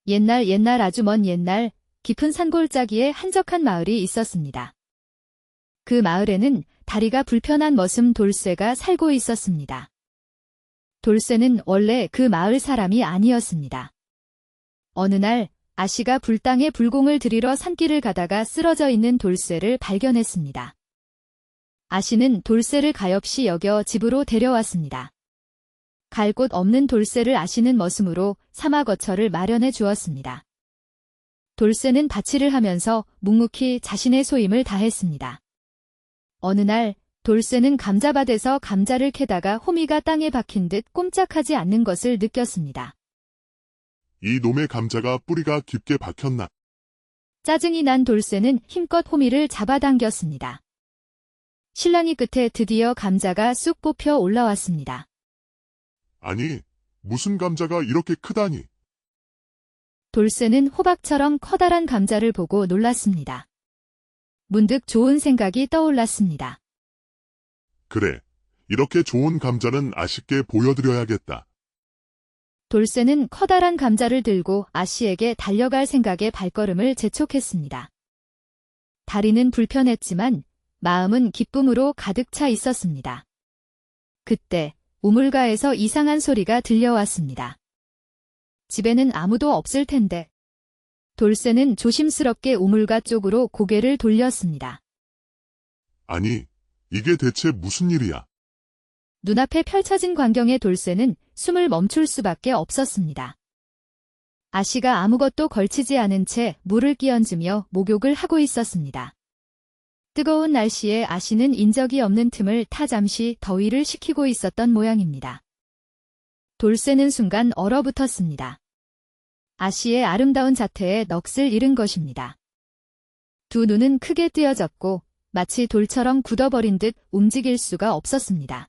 옛날 아주 먼 옛날 깊은 산골짜기에 한적한 마을이 있었습니다. 그 마을에는 다리가 불편한 머슴 돌쇠가 살고 있었습니다. 돌쇠는 원래 그 마을 사람이 아니었습니다. 어느 날 아씨가 불당에 불공을 들이러 산길을 가다가 쓰러져 있는 돌쇠를 발견했습니다. 아씨는 돌쇠를 가엾이 여겨 집으로 데려왔습니다. 갈 곳 없는 돌쇠를 아씨는 머슴으로 사마거처를 마련해 주었습니다. 돌쇠는 바치를 하면서 묵묵히 자신의 소임을 다했습니다. 어느 날 돌쇠는 감자밭에서 감자를 캐다가 호미가 땅에 박힌 듯 꼼짝하지 않는 것을 느꼈습니다. 이 놈의 감자가 뿌리가 깊게 박혔나? 짜증이 난 돌쇠는 힘껏 호미를 잡아당겼습니다. 실랑이 끝에 드디어 감자가 쑥 뽑혀 올라왔습니다. 아니, 무슨 감자가 이렇게 크다니? 돌쇠는 호박처럼 커다란 감자를 보고 놀랐습니다. 문득 좋은 생각이 떠올랐습니다. 그래, 이렇게 좋은 감자는 아씨께 보여드려야겠다. 돌쇠는 커다란 감자를 들고 아씨에게 달려갈 생각에 발걸음을 재촉했습니다. 다리는 불편했지만 마음은 기쁨으로 가득 차 있었습니다. 그때 우물가에서 이상한 소리가 들려왔습니다. 집에는 아무도 없을 텐데. 돌쇠는 조심스럽게 우물가 쪽으로 고개를 돌렸습니다. 아니, 이게 대체 무슨 일이야? 눈앞에 펼쳐진 광경에 돌쇠는 숨을 멈출 수밖에 없었습니다. 아씨가 아무것도 걸치지 않은 채 물을 끼얹으며 목욕을 하고 있었습니다. 뜨거운 날씨에 아씨는 인적이 없는 틈을 타 잠시 더위를 식히고 있었던 모양입니다. 돌쇠는 순간 얼어붙었습니다. 아씨의 아름다운 자태에 넋을 잃은 것입니다. 두 눈은 크게 뜨여졌고 마치 돌처럼 굳어버린 듯 움직일 수가 없었습니다.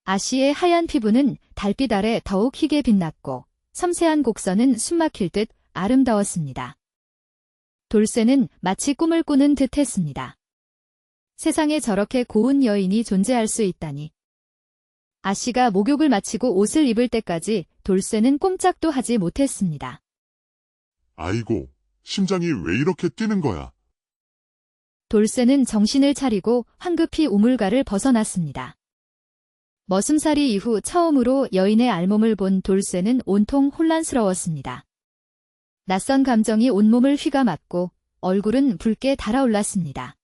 아씨의 하얀 피부는 달빛 아래 더욱 희게 빛났고 섬세한 곡선은 숨막힐 듯 아름다웠습니다. 돌쇠는 마치 꿈을 꾸는 듯 했습니다. 세상에 저렇게 고운 여인이 존재할 수 있다니. 아씨가 목욕을 마치고 옷을 입을 때까지 돌쇠는 꼼짝도 하지 못했습니다. 아이고, 심장이 왜 이렇게 뛰는 거야? 돌쇠는 정신을 차리고 황급히 우물가를 벗어났습니다. 머슴살이 이후 처음으로 여인의 알몸을 본 돌쇠는 온통 혼란스러웠습니다. 낯선 감정이 온몸을 휘감았고 얼굴은 붉게 달아올랐습니다.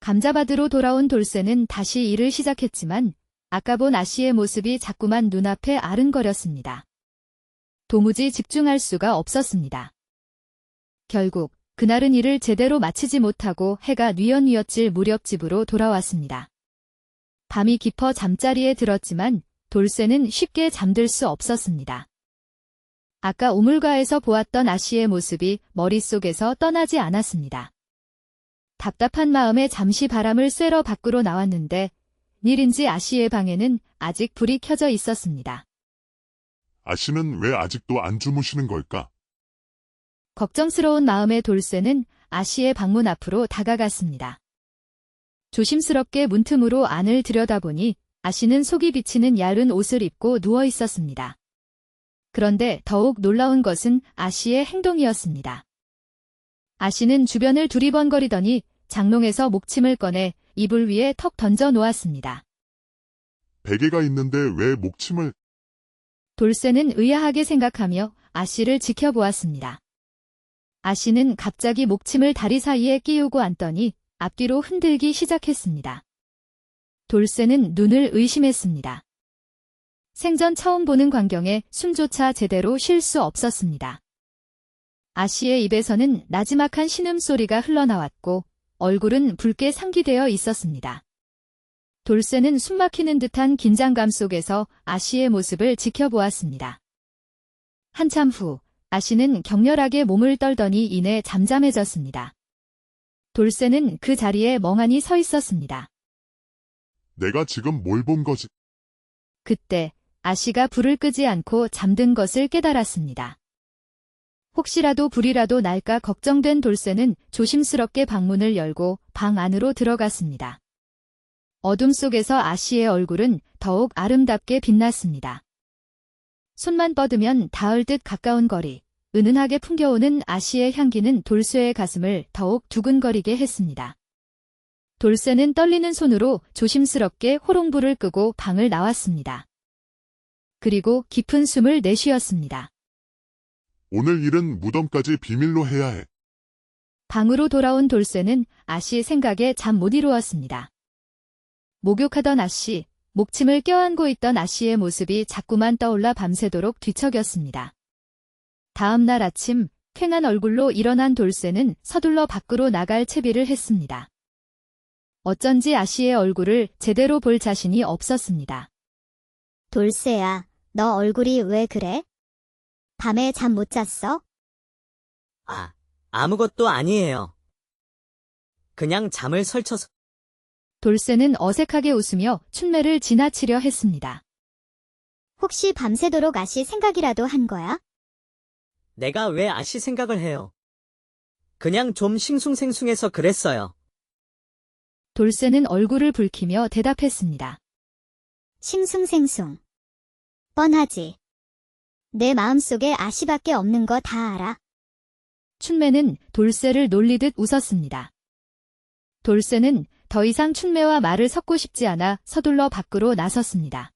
감자밭으로 돌아온 돌쇠는 다시 일을 시작했지만 아까 본 아씨의 모습이 자꾸만 눈앞에 아른거렸습니다. 도무지 집중할 수가 없었습니다. 결국 그날은 일을 제대로 마치지 못하고 해가 뉘엿뉘엿질 무렵 집으로 돌아왔습니다. 밤이 깊어 잠자리에 들었지만 돌쇠는 쉽게 잠들 수 없었습니다. 아까 우물가에서 보았던 아씨의 모습이 머릿속에서 떠나지 않았습니다. 답답한 마음에 잠시 바람을 쐬러 밖으로 나왔는데 일인지 아씨의 방에는 아직 불이 켜져 있었습니다. 아씨는 왜 아직도 안 주무시는 걸까? 걱정스러운 마음에 돌쇠는 아씨의 방문 앞으로 다가갔습니다. 조심스럽게 문틈으로 안을 들여다보니 아씨는 속이 비치는 얇은 옷을 입고 누워 있었습니다. 그런데 더욱 놀라운 것은 아씨의 행동이었습니다. 아씨는 주변을 두리번거리더니 장롱에서 목침을 꺼내 이불 위에 턱 던져 놓았습니다. 베개가 있는데 왜 목침을? 돌쇠는 의아하게 생각하며 아씨를 지켜보았습니다. 아씨는 갑자기 목침을 다리 사이에 끼우고 앉더니 앞뒤로 흔들기 시작했습니다. 돌쇠는 눈을 의심했습니다. 생전 처음 보는 광경에 숨조차 제대로 쉴 수 없었습니다. 아씨의 입에서는 나지막한 신음소리가 흘러나왔고 얼굴은 붉게 상기되어 있었습니다. 돌쇠는 숨막히는 듯한 긴장감 속에서 아씨의 모습을 지켜보았습니다. 한참 후 아씨는 격렬하게 몸을 떨더니 이내 잠잠해졌습니다. 돌쇠는 그 자리에 멍하니 서 있었습니다. 내가 지금 뭘 본 거지? 그때 아씨가 불을 끄지 않고 잠든 것을 깨달았습니다. 혹시라도 불이라도 날까 걱정된 돌쇠는 조심스럽게 방문을 열고 방 안으로 들어갔습니다. 어둠 속에서 아씨의 얼굴은 더욱 아름답게 빛났습니다. 손만 뻗으면 닿을 듯 가까운 거리, 은은하게 풍겨오는 아씨의 향기는 돌쇠의 가슴을 더욱 두근거리게 했습니다. 돌쇠는 떨리는 손으로 조심스럽게 호롱불을 끄고 방을 나왔습니다. 그리고 깊은 숨을 내쉬었습니다. 오늘 일은 무덤까지 비밀로 해야 해. 방으로 돌아온 돌쇠는 아씨 생각에 잠 못 이루었습니다. 목욕하던 아씨, 목침을 껴안고 있던 아씨의 모습이 자꾸만 떠올라 밤새도록 뒤척였습니다. 다음 날 아침, 쾌한 얼굴로 일어난 돌쇠는 서둘러 밖으로 나갈 채비를 했습니다. 어쩐지 아씨의 얼굴을 제대로 볼 자신이 없었습니다. 돌쇠야, 너 얼굴이 왜 그래? 밤에 잠 못 잤어? 아무것도 아니에요. 그냥 잠을 설쳐서. 돌쇠는 어색하게 웃으며 춘매를 지나치려 했습니다. 혹시 밤새도록 아씨 생각이라도 한 거야? 내가 왜 아씨 생각을 해요? 그냥 좀 싱숭생숭해서 그랬어요. 돌쇠는 얼굴을 붉히며 대답했습니다. 싱숭생숭. 뻔하지. 내 마음속에 아씨밖에 없는 거 다 알아. 춘매는 돌쇠를 놀리듯 웃었습니다. 돌쇠는 더 이상 춘매와 말을 섞고 싶지 않아 서둘러 밖으로 나섰습니다.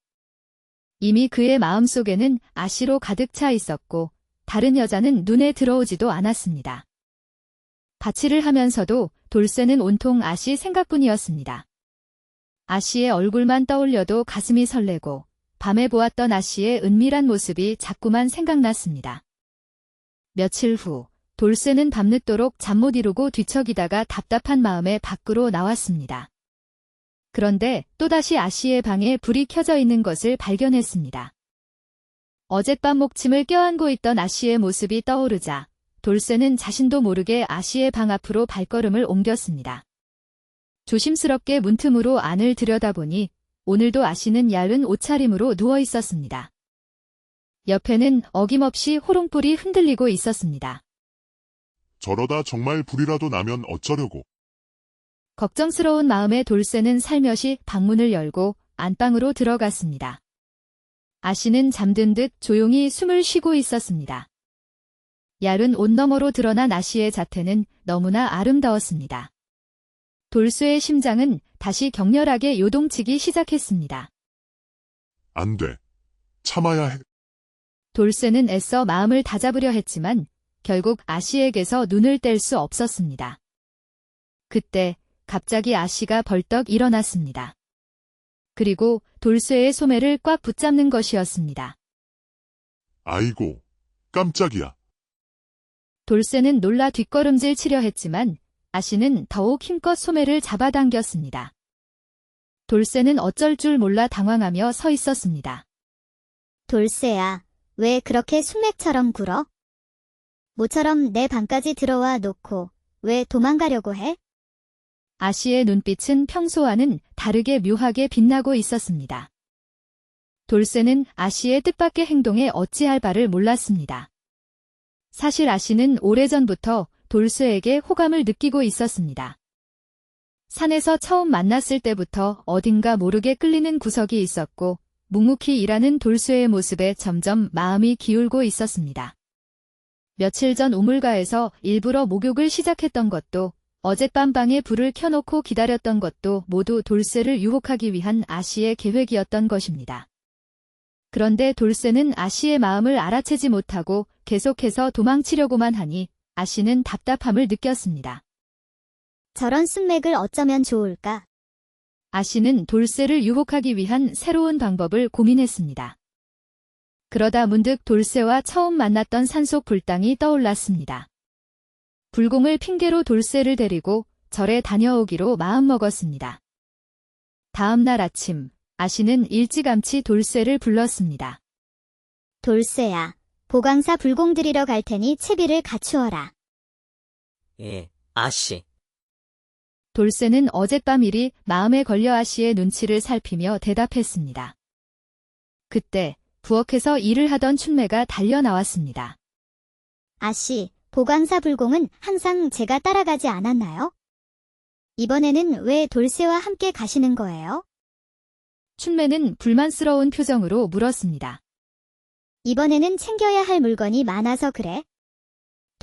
이미 그의 마음속에는 아씨로 가득 차 있었고 다른 여자는 눈에 들어오지도 않았습니다. 바치를 하면서도 돌쇠는 온통 아씨 생각뿐이었습니다. 아씨의 얼굴만 떠올려도 가슴이 설레고 밤에 보았던 아씨의 은밀한 모습이 자꾸만 생각났습니다. 며칠 후 돌쇠는 밤늦도록 잠 못 이루고 뒤척이다가 답답한 마음에 밖으로 나왔습니다. 그런데 또다시 아씨의 방에 불이 켜져 있는 것을 발견했습니다. 어젯밤 목침을 껴안고 있던 아씨의 모습이 떠오르자 돌쇠는 자신도 모르게 아씨의 방 앞으로 발걸음을 옮겼습니다. 조심스럽게 문틈으로 안을 들여다보니 오늘도 아씨는 얇은 옷차림으로 누워 있었습니다. 옆에는 어김없이 호롱불이 흔들리고 있었습니다. 저러다 정말 불이라도 나면 어쩌려고. 걱정스러운 마음에 돌쇠는 살며시 방문을 열고 안방으로 들어갔습니다. 아씨는 잠든 듯 조용히 숨을 쉬고 있었습니다. 얇은 옷 너머로 드러난 아씨의 자태는 너무나 아름다웠습니다. 돌쇠의 심장은 다시 격렬하게 요동치기 시작했습니다. 안 돼. 참아야 해. 돌쇠는 애써 마음을 다잡으려 했지만 결국 아씨에게서 눈을 뗄 수 없었습니다. 그때 갑자기 아씨가 벌떡 일어났습니다. 그리고 돌쇠의 소매를 꽉 붙잡는 것이었습니다. 아이고, 깜짝이야. 돌쇠는 놀라 뒷걸음질 치려 했지만 아씨는 더욱 힘껏 소매를 잡아당겼습니다. 돌쇠는 어쩔 줄 몰라 당황하며 서 있었습니다. 돌쇠야, 왜 그렇게 숙맥처럼 굴어? 모처럼 내 방까지 들어와 놓고 왜 도망가려고 해? 아씨의 눈빛은 평소와는 다르게 묘하게 빛나고 있었습니다. 돌쇠는 아씨의 뜻밖의 행동에 어찌할 바를 몰랐습니다. 사실 아씨는 오래전부터 돌쇠에게 호감을 느끼고 있었습니다. 산에서 처음 만났을 때부터 어딘가 모르게 끌리는 구석이 있었고 묵묵히 일하는 돌쇠의 모습에 점점 마음이 기울고 있었습니다. 며칠 전 우물가에서 일부러 목욕을 시작했던 것도 어젯밤 방에 불을 켜놓고 기다렸던 것도 모두 돌쇠를 유혹하기 위한 아씨의 계획이었던 것입니다. 그런데 돌쇠는 아씨의 마음을 알아채지 못하고 계속해서 도망치려고만 하니 아씨는 답답함을 느꼈습니다. 저런 숙맥을 어쩌면 좋을까? 아씨는 돌쇠를 유혹하기 위한 새로운 방법을 고민했습니다. 그러다 문득 돌쇠와 처음 만났던 산속 불당이 떠올랐습니다. 불공을 핑계로 돌쇠를 데리고 절에 다녀오기로 마음먹었습니다. 다음 날 아침, 아씨는 일찌감치 돌쇠를 불렀습니다. 돌쇠야, 보강사 불공 들이러 갈 테니 채비를 갖추어라. 예, 아씨. 돌쇠는 어젯밤 일이 마음에 걸려 아씨의 눈치를 살피며 대답했습니다. 그때 부엌에서 일을 하던 춘매가 달려 나왔습니다. 아씨, 보강사 불공은 항상 제가 따라가지 않았나요? 이번에는 왜 돌쇠와 함께 가시는 거예요? 춘매는 불만스러운 표정으로 물었습니다. 이번에는 챙겨야 할 물건이 많아서 그래.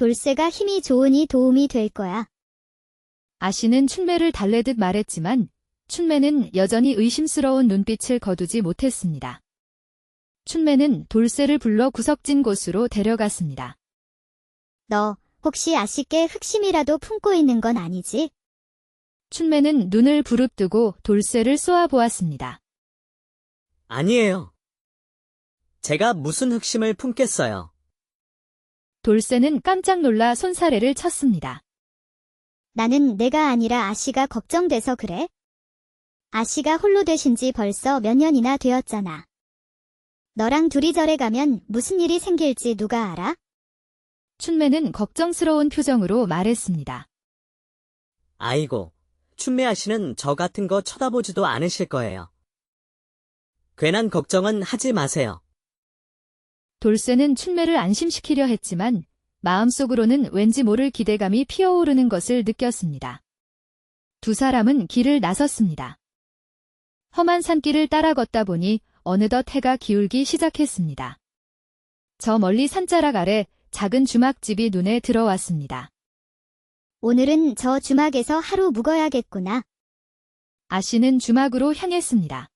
돌쇠가 힘이 좋으니 도움이 될 거야. 아씨는 춘매를 달래듯 말했지만 춘매는 여전히 의심스러운 눈빛을 거두지 못했습니다. 춘매는 돌쇠를 불러 구석진 곳으로 데려갔습니다. 너 혹시 아씨께 흑심이라도 품고 있는 건 아니지? 춘매는 눈을 부릅뜨고 돌쇠를 쏘아보았습니다. 아니에요. 제가 무슨 흑심을 품겠어요. 돌쇠는 깜짝 놀라 손사래를 쳤습니다. 나는 내가 아니라 아씨가 걱정돼서 그래. 아씨가 홀로 되신 지 벌써 몇 년이나 되었잖아. 너랑 둘이 절에 가면 무슨 일이 생길지 누가 알아? 춘매는 걱정스러운 표정으로 말했습니다. 아이고, 춘매 아씨는 저 같은 거 쳐다보지도 않으실 거예요. 괜한 걱정은 하지 마세요. 돌쇠는 춘매를 안심시키려 했지만 마음속으로는 왠지 모를 기대감이 피어오르는 것을 느꼈습니다. 두 사람은 길을 나섰습니다. 험한 산길을 따라 걷다 보니 어느덧 해가 기울기 시작했습니다. 저 멀리 산자락 아래 작은 주막집이 눈에 들어왔습니다. 오늘은 저 주막에서 하루 묵어야겠구나. 아씨는 주막으로 향했습니다.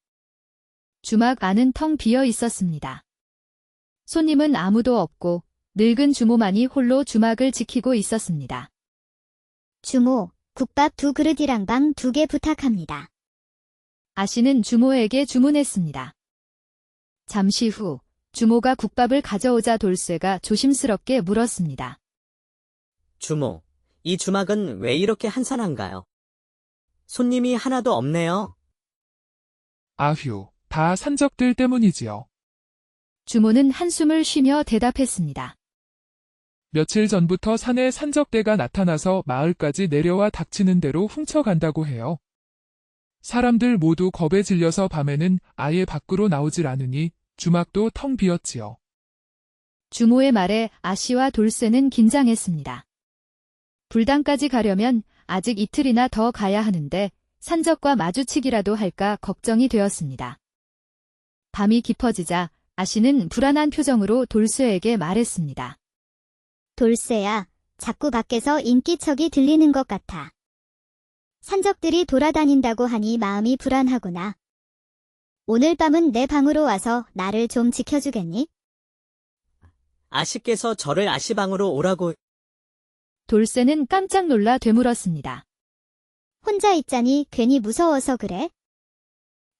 주막 안은 텅 비어 있었습니다. 손님은 아무도 없고 늙은 주모만이 홀로 주막을 지키고 있었습니다. 주모, 국밥 2그릇이랑 방 2개 부탁합니다. 아씨는 주모에게 주문했습니다. 잠시 후 주모가 국밥을 가져오자 돌쇠가 조심스럽게 물었습니다. 주모, 이 주막은 왜 이렇게 한산한가요? 손님이 하나도 없네요. 아휴, 다 산적들 때문이지요. 주모는 한숨을 쉬며 대답했습니다. 며칠 전부터 산에 산적대가 나타나서 마을까지 내려와 닥치는 대로 훔쳐간다고 해요. 사람들 모두 겁에 질려서 밤에는 아예 밖으로 나오질 않으니 주막도 텅 비었지요. 주모의 말에 아씨와 돌쇠는 긴장했습니다. 불당까지 가려면 아직 이틀이나 더 가야 하는데 산적과 마주치기라도 할까 걱정이 되었습니다. 밤이 깊어지자 아씨는 불안한 표정으로 돌쇠에게 말했습니다. 돌쇠야, 자꾸 밖에서 인기척이 들리는 것 같아. 산적들이 돌아다닌다고 하니 마음이 불안하구나. 오늘 밤은 내 방으로 와서 나를 좀 지켜주겠니? 아씨께서 저를 아씨방으로 오라고. 돌쇠는 깜짝 놀라 되물었습니다. 혼자 있자니 괜히 무서워서 그래?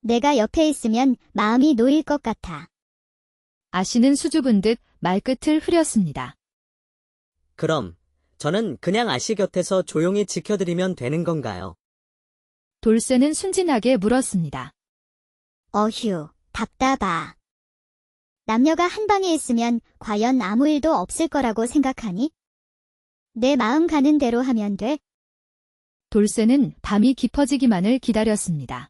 내가 옆에 있으면 마음이 놓일 것 같아. 아씨는 수줍은 듯 말끝을 흐렸습니다. 그럼 저는 그냥 아씨 곁에서 조용히 지켜드리면 되는 건가요? 돌쇠는 순진하게 물었습니다. 어휴, 답답하. 남녀가 한 방에 있으면 과연 아무 일도 없을 거라고 생각하니? 내 마음 가는 대로 하면 돼. 돌쇠는 밤이 깊어지기만을 기다렸습니다.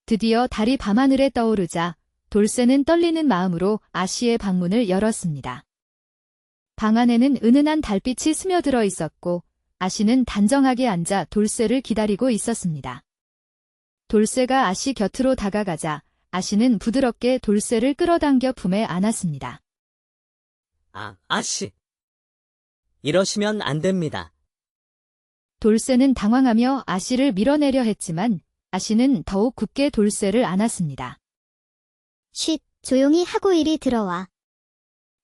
드디어 달이 밤하늘에 떠오르자 돌쇠는 떨리는 마음으로 아씨의 방문을 열었습니다. 방 안에는 은은한 달빛이 스며들어 있었고 아씨는 단정하게 앉아 돌쇠를 기다리고 있었습니다. 돌쇠가 아씨 곁으로 다가가자 아씨는 부드럽게 돌쇠를 끌어당겨 품에 안았습니다. 아씨. 이러시면 안 됩니다. 돌쇠는 당황하며 아씨를 밀어내려 했지만 아씨는 더욱 굳게 돌쇠를 안았습니다. 쉿, 조용히 하고 이리 들어와.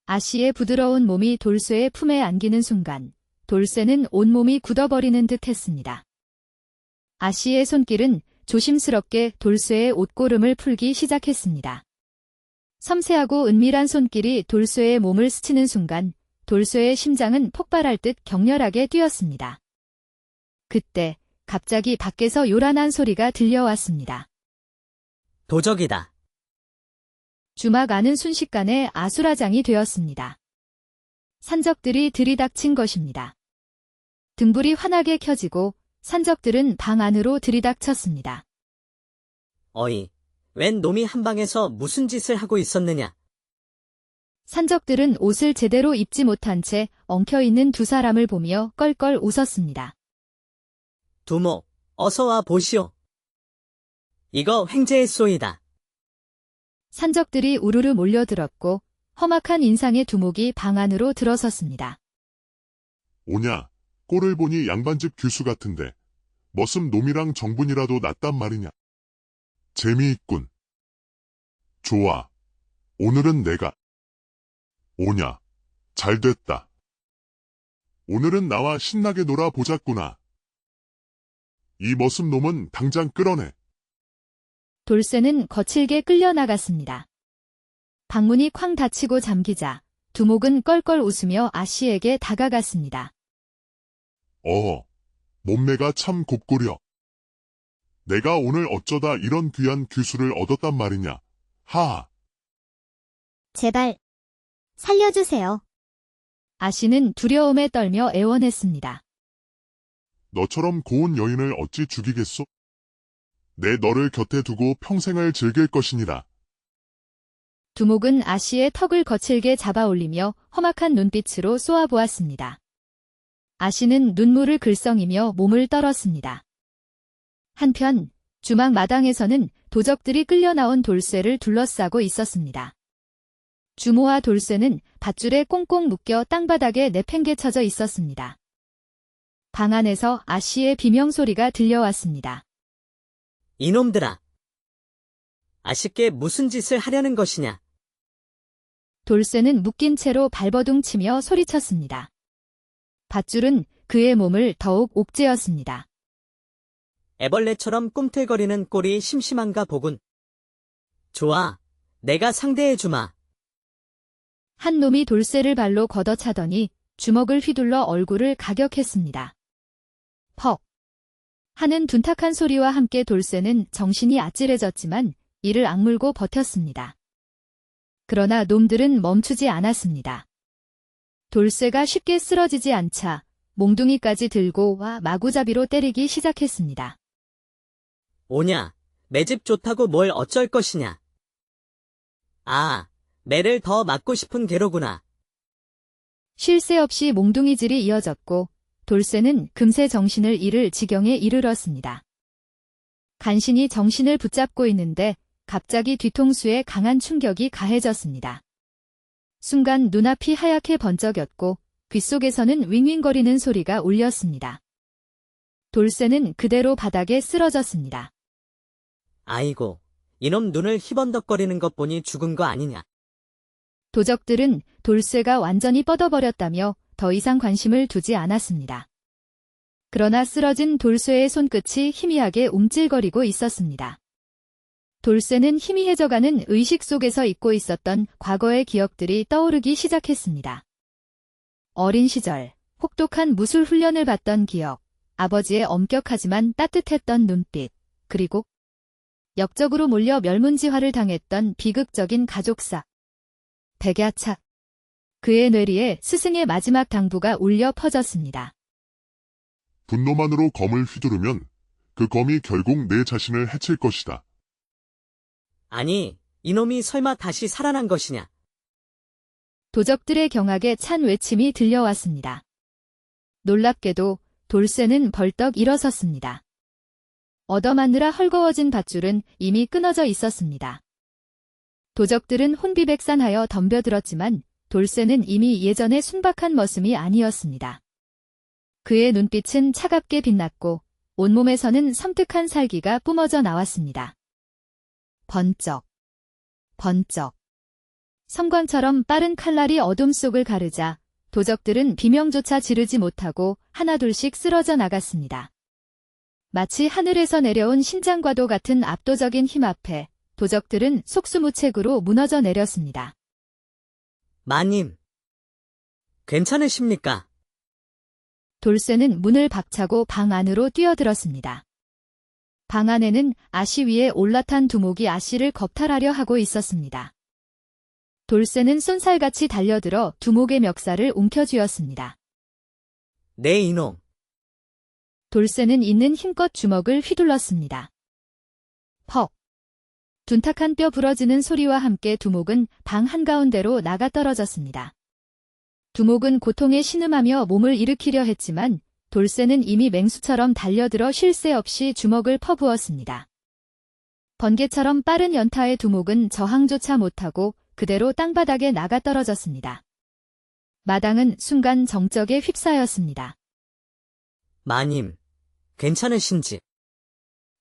아씨의 부드러운 몸이 돌쇠의 품에 안기는 순간 돌쇠는 온몸이 굳어버리는 듯 했습니다. 아씨의 손길은 조심스럽게 돌쇠의 옷고름을 풀기 시작했습니다. 섬세하고 은밀한 손길이 돌쇠의 몸을 스치는 순간 돌쇠의 심장은 폭발할 듯 격렬하게 뛰었습니다. 그때 갑자기 밖에서 요란한 소리가 들려왔습니다. 도적이다. 주막 안은 순식간에 아수라장이 되었습니다. 산적들이 들이닥친 것입니다. 등불이 환하게 켜지고 산적들은 방 안으로 들이닥쳤습니다. 어이, 웬 놈이 한방에서 무슨 짓을 하고 있었느냐? 산적들은 옷을 제대로 입지 못한 채 엉켜있는 두 사람을 보며 껄껄 웃었습니다. 두모, 어서 와 보시오. 이거 횡재의 쏘이다. 산적들이 우르르 몰려들었고 험악한 인상의 두목이 방 안으로 들어섰습니다. 오냐, 꼴을 보니 양반집 규수 같은데 머슴 놈이랑 정분이라도 낫단 말이냐. 재미있군. 좋아. 오늘은 내가. 오냐, 잘됐다. 오늘은 나와 신나게 놀아보자꾸나. 이 머슴 놈은 당장 끌어내. 돌쇠는 거칠게 끌려나갔습니다. 방문이 쾅 닫히고 잠기자 두목은 껄껄 웃으며 아씨에게 다가갔습니다. 몸매가 참 곱고려. 내가 오늘 어쩌다 이런 귀한 규수를 얻었단 말이냐. 하하. 제발, 살려주세요. 아씨는 두려움에 떨며 애원했습니다. 너처럼 고운 여인을 어찌 죽이겠소? 내 너를 곁에 두고 평생을 즐길 것이니라. 두목은 아씨의 턱을 거칠게 잡아올리며 험악한 눈빛으로 쏘아보았습니다. 아씨는 눈물을 글썽이며 몸을 떨었습니다. 한편 주막 마당에서는 도적들이 끌려나온 돌쇠를 둘러싸고 있었습니다. 주모와 돌쇠는 밧줄에 꽁꽁 묶여 땅바닥에 내팽개쳐져 있었습니다. 방 안에서 아씨의 비명소리가 들려왔습니다. 이놈들아! 아쉽게 무슨 짓을 하려는 것이냐? 돌쇠는 묶인 채로 발버둥 치며 소리쳤습니다. 밧줄은 그의 몸을 더욱 옥죄었습니다. 애벌레처럼 꿈틀거리는 꼴이 심심한가 보군. 좋아, 내가 상대해주마. 한 놈이 돌쇠를 발로 걷어차더니 주먹을 휘둘러 얼굴을 가격했습니다. 퍽! 하는 둔탁한 소리와 함께 돌쇠는 정신이 아찔해졌지만 이를 악물고 버텼습니다. 그러나 놈들은 멈추지 않았습니다. 돌쇠가 쉽게 쓰러지지 않자 몽둥이까지 들고 와 마구잡이로 때리기 시작했습니다. 오냐, 내 집 좋다고 뭘 어쩔 것이냐. 아, 매를 더 맞고 싶은 게로구나. 쉴 새 없이 몽둥이질이 이어졌고 돌쇠는 금세 정신을 잃을 지경에 이르렀습니다. 간신히 정신을 붙잡고 있는데 갑자기 뒤통수에 강한 충격이 가해졌습니다. 순간 눈앞이 하얗게 번쩍였고 귓속에서는 윙윙거리는 소리가 울렸습니다. 돌쇠는 그대로 바닥에 쓰러졌습니다. 아이고, 이놈 눈을 희번덕거리는 것 보니 죽은 거 아니냐. 도적들은 돌쇠가 완전히 뻗어버렸다며 더 이상 관심을 두지 않았습니다. 그러나 쓰러진 돌쇠의 손끝이 희미하게 움찔거리고 있었습니다. 돌쇠는 희미해져가는 의식 속에서 잊고 있었던 과거의 기억들이 떠오르기 시작했습니다. 어린 시절, 혹독한 무술 훈련을 받던 기억, 아버지의 엄격하지만 따뜻했던 눈빛, 그리고 역적으로 몰려 멸문지화를 당했던 비극적인 가족사. 백야차. 그의 뇌리에 스승의 마지막 당부가 울려 퍼졌습니다. 분노만으로 검을 휘두르면 그 검이 결국 내 자신을 해칠 것이다. 아니, 이놈이 설마 다시 살아난 것이냐. 도적들의 경악에 찬 외침이 들려왔습니다. 놀랍게도 돌쇠는 벌떡 일어섰습니다. 얻어맞느라 헐거워진 밧줄은 이미 끊어져 있었습니다. 도적들은 혼비백산하여 덤벼들었지만 돌쇠는 이미 예전의 순박한 머슴이 아니었습니다. 그의 눈빛은 차갑게 빛났고 온몸에서는 섬뜩한 살기가 뿜어져 나왔습니다. 번쩍, 번쩍. 섬광처럼 빠른 칼날이 어둠 속을 가르자 도적들은 비명조차 지르지 못하고 하나둘씩 쓰러져 나갔습니다. 마치 하늘에서 내려온 신장과도 같은 압도적인 힘 앞에 도적들은 속수무책으로 무너져 내렸습니다. 마님, 괜찮으십니까? 돌쇠는 문을 박차고 방 안으로 뛰어들었습니다. 방 안에는 아씨 위에 올라탄 두목이 아씨를 겁탈하려 하고 있었습니다. 돌쇠는 쏜살같이 달려들어 두목의 멱살을 움켜쥐었습니다. 네 이놈. 돌쇠는 있는 힘껏 주먹을 휘둘렀습니다. 퍽. 둔탁한 뼈 부러지는 소리와 함께 두목은 방 한가운데로 나가 떨어졌습니다. 두목은 고통에 신음하며 몸을 일으키려 했지만 돌쇠는 이미 맹수처럼 달려들어 쉴 새 없이 주먹을 퍼부었습니다. 번개처럼 빠른 연타의 두목은 저항조차 못하고 그대로 땅바닥에 나가 떨어졌습니다. 마당은 순간 정적에 휩싸였습니다. 마님, 괜찮으신지?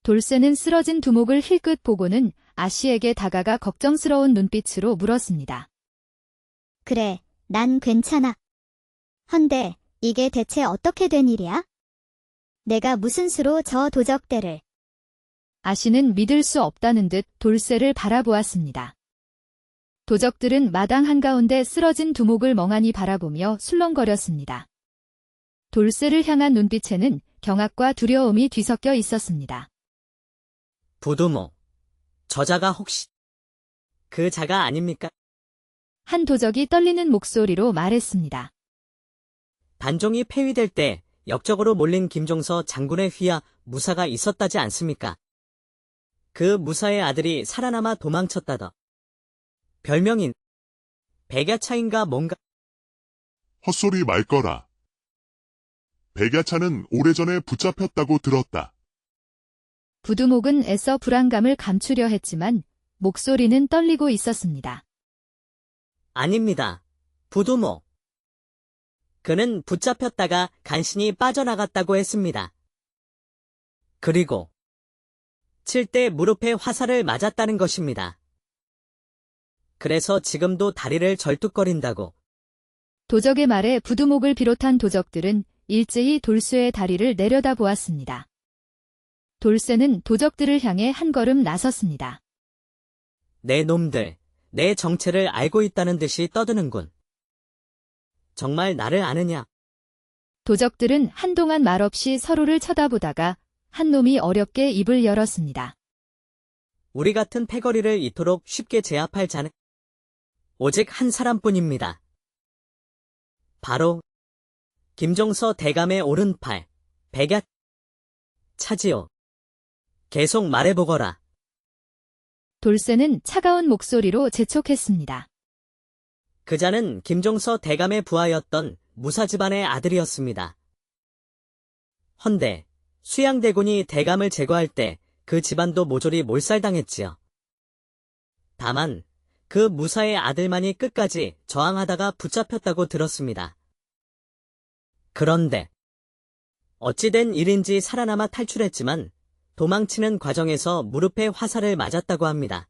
돌쇠는 쓰러진 두목을 힐끗 보고는 아씨에게 다가가 걱정스러운 눈빛으로 물었습니다. 그래, 난 괜찮아. 헌데, 이게 대체 어떻게 된 일이야? 내가 무슨 수로 저 도적대를. 아씨는 믿을 수 없다는 듯 돌쇠를 바라보았습니다. 도적들은 마당 한가운데 쓰러진 두목을 멍하니 바라보며 술렁거렸습니다. 돌쇠를 향한 눈빛에는 경악과 두려움이 뒤섞여 있었습니다. 부두모, 저자가 혹시 그 자가 아닙니까? 한 도적이 떨리는 목소리로 말했습니다. 단종이 폐위될 때 역적으로 몰린 김종서 장군의 휘하 무사가 있었다지 않습니까? 그 무사의 아들이 살아남아 도망쳤다더. 별명인 백야차인가 뭔가. 헛소리 말거라. 백야차는 오래전에 붙잡혔다고 들었다. 부두목은 애써 불안감을 감추려 했지만 목소리는 떨리고 있었습니다. 아닙니다. 부두모. 그는 붙잡혔다가 간신히 빠져나갔다고 했습니다. 그리고 칠 때 무릎에 화살을 맞았다는 것입니다. 그래서 지금도 다리를 절뚝거린다고. 도적의 말에 부두목을 비롯한 도적들은 일제히 돌쇠의 다리를 내려다보았습니다. 돌쇠는 도적들을 향해 한 걸음 나섰습니다. 내 놈들, 내 정체를 알고 있다는 듯이 떠드는군. 정말 나를 아느냐? 도적들은 한동안 말없이 서로를 쳐다보다가 한 놈이 어렵게 입을 열었습니다. 우리 같은 패거리를 이토록 쉽게 제압할 자는 오직 한 사람뿐입니다. 바로 김종서 대감의 오른팔, 백야 차지요. 계속 말해보거라. 돌쇠는 차가운 목소리로 재촉했습니다. 그자는 김종서 대감의 부하였던 무사 집안의 아들이었습니다. 헌데 수양대군이 대감을 제거할 때 그 집안도 모조리 몰살당했지요. 다만 그 무사의 아들만이 끝까지 저항하다가 붙잡혔다고 들었습니다. 그런데 어찌된 일인지 살아남아 탈출했지만 도망치는 과정에서 무릎에 화살을 맞았다고 합니다.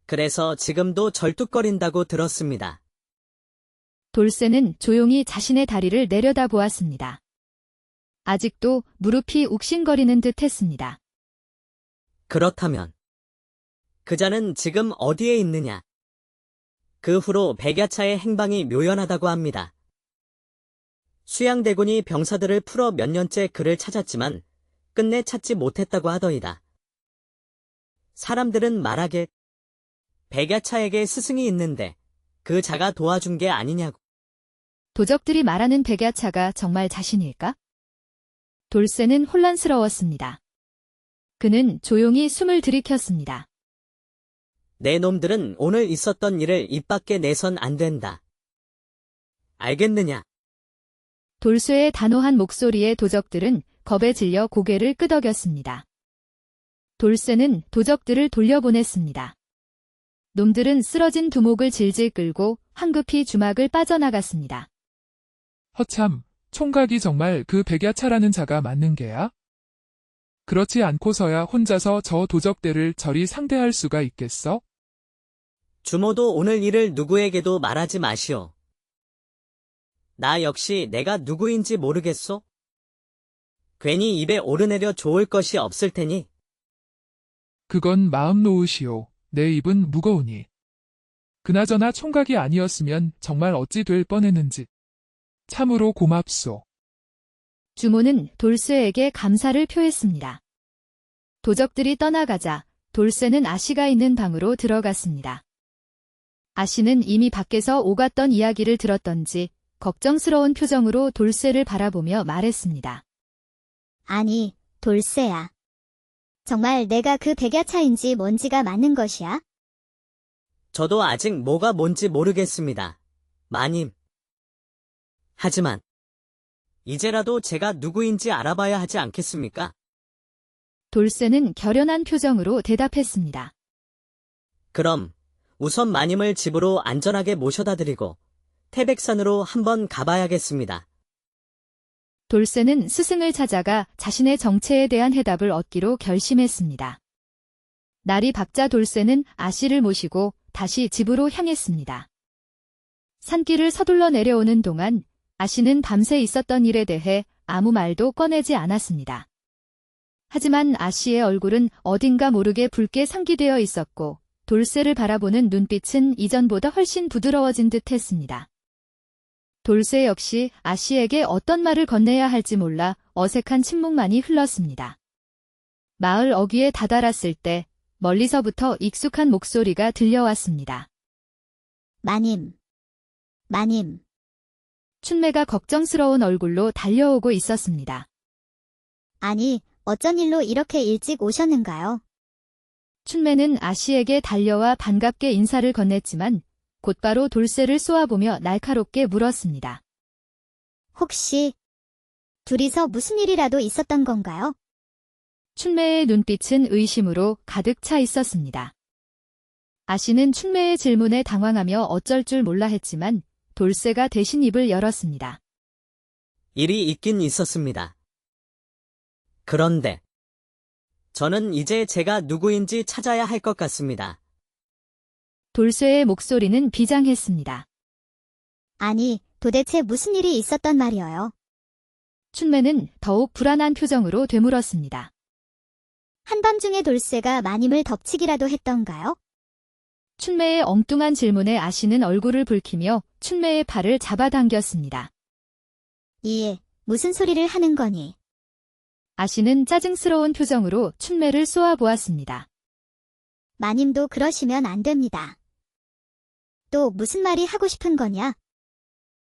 그래서 지금도 절뚝거린다고 들었습니다. 돌쇠는 조용히 자신의 다리를 내려다보았습니다. 아직도 무릎이 욱신거리는 듯 했습니다. 그렇다면 그자는 지금 어디에 있느냐? 그 후로 백야차의 행방이 묘연하다고 합니다. 수양대군이 병사들을 풀어 몇 년째 그를 찾았지만 끝내 찾지 못했다고 하더이다. 사람들은 말하길 백야차에게 스승이 있는데 그 자가 도와준 게 아니냐고. 도적들이 말하는 백야차가 정말 자신일까? 돌쇠는 혼란스러웠습니다. 그는 조용히 숨을 들이켰습니다. 내 놈들은 오늘 있었던 일을 입 밖에 내선 안 된다. 알겠느냐? 돌쇠의 단호한 목소리에 도적들은 겁에 질려 고개를 끄덕였습니다. 돌쇠는 도적들을 돌려보냈습니다. 놈들은 쓰러진 두목을 질질 끌고 황급히 주막을 빠져나갔습니다. 허참, 총각이 정말 그 백야차라는 자가 맞는 게야? 그렇지 않고서야 혼자서 저 도적대를 저리 상대할 수가 있겠어? 주모도 오늘 일을 누구에게도 말하지 마시오. 나 역시 내가 누구인지 모르겠소? 괜히 입에 오르내려 좋을 것이 없을 테니. 그건 마음 놓으시오. 내 입은 무거우니. 그나저나 총각이 아니었으면 정말 어찌 될 뻔했는지. 참으로 고맙소. 주모는 돌쇠에게 감사를 표했습니다. 도적들이 떠나가자 돌쇠는 아씨가 있는 방으로 들어갔습니다. 아씨는 이미 밖에서 오갔던 이야기를 들었던지 걱정스러운 표정으로 돌쇠를 바라보며 말했습니다. 아니, 돌쇠야. 정말 내가 그 백야차인지 뭔지가 맞는 것이야? 저도 아직 뭐가 뭔지 모르겠습니다. 마님. 하지만 이제라도 제가 누구인지 알아봐야 하지 않겠습니까? 돌쇠는 결연한 표정으로 대답했습니다. 그럼 우선 마님을 집으로 안전하게 모셔다 드리고 태백산으로 한번 가봐야겠습니다. 돌쇠는 스승을 찾아가 자신의 정체에 대한 해답을 얻기로 결심했습니다. 날이 밝자 돌쇠는 아씨를 모시고 다시 집으로 향했습니다. 산길을 서둘러 내려오는 동안 아씨는 밤새 있었던 일에 대해 아무 말도 꺼내지 않았습니다. 하지만 아씨의 얼굴은 어딘가 모르게 붉게 상기되어 있었고 돌쇠를 바라보는 눈빛은 이전보다 훨씬 부드러워진 듯 했습니다. 돌쇠 역시 아씨에게 어떤 말을 건네야 할지 몰라 어색한 침묵만이 흘렀습니다. 마을 어귀에 다다랐을 때 멀리서부터 익숙한 목소리가 들려왔습니다. 마님. 마님. 춘매가 걱정스러운 얼굴로 달려오고 있었습니다. 아니, 어쩐 일로 이렇게 일찍 오셨는가요? 춘매는 아씨에게 달려와 반갑게 인사를 건넸지만 곧바로 돌쇠를 쏘아보며 날카롭게 물었습니다. 혹시 둘이서 무슨 일이라도 있었던 건가요? 춘매의 눈빛은 의심으로 가득 차 있었습니다. 아씨는 춘매의 질문에 당황하며 어쩔 줄 몰라 했지만 돌쇠가 대신 입을 열었습니다. 일이 있긴 있었습니다. 그런데 저는 이제 제가 누구인지 찾아야 할 것 같습니다. 돌쇠의 목소리는 비장했습니다. 아니, 도대체 무슨 일이 있었단 말이에요? 춘매는 더욱 불안한 표정으로 되물었습니다. 한밤중에 돌쇠가 마님을 덮치기라도 했던가요? 춘매의 엉뚱한 질문에 아씨는 얼굴을 붉히며 춘매의 팔을 잡아당겼습니다. 예, 무슨 소리를 하는 거니? 아씨는 짜증스러운 표정으로 춘매를 쏘아보았습니다. 마님도 그러시면 안 됩니다. 또 무슨 말이 하고 싶은 거냐?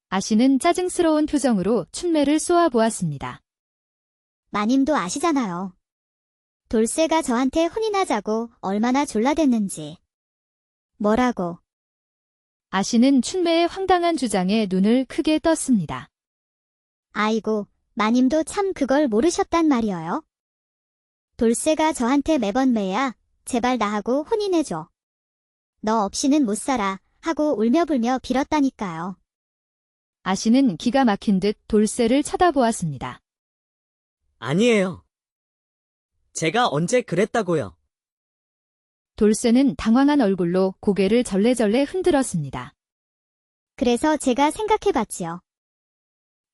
아씨는 짜증스러운 표정으로 춘매를 쏘아보았습니다. 마님도 아시잖아요. 돌쇠가 저한테 혼이나 자고 얼마나 졸라댔는지. 뭐라고? 아씨는 춘매의 황당한 주장에 눈을 크게 떴습니다. 아이고, 마님도 참 그걸 모르셨단 말이에요. 돌쇠가 저한테 매번 매야 제발 나하고 혼인해줘. 너 없이는 못 살아 하고 울며불며 빌었다니까요. 아씨는 기가 막힌 듯 돌쇠를 쳐다보았습니다. 아니에요. 제가 언제 그랬다고요? 돌쇠는 당황한 얼굴로 고개를 절레절레 흔들었습니다. 그래서 제가 생각해봤지요.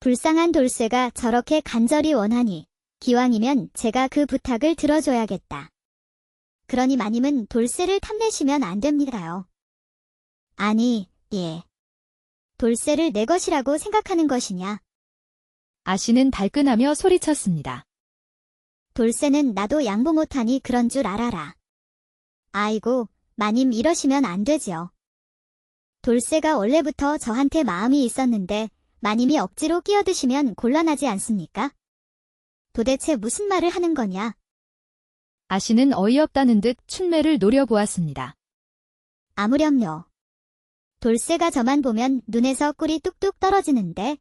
불쌍한 돌쇠가 저렇게 간절히 원하니 기왕이면 제가 그 부탁을 들어줘야겠다. 그러니 마님은 돌쇠를 탐내시면 안 됩니다요. 아니, 예. 돌쇠를 내 것이라고 생각하는 것이냐? 아씨는 발끈하며 소리쳤습니다. 돌쇠는 나도 양보 못하니 그런 줄 알아라. 아이고, 마님 이러시면 안 되지요. 돌쇠가 원래부터 저한테 마음이 있었는데 마님이 억지로 끼어드시면 곤란하지 않습니까? 도대체 무슨 말을 하는 거냐? 아씨는 어이없다는 듯 춘매를 노려보았습니다. 아무렴요. 돌쇠가 저만 보면 눈에서 꿀이 뚝뚝 떨어지는데.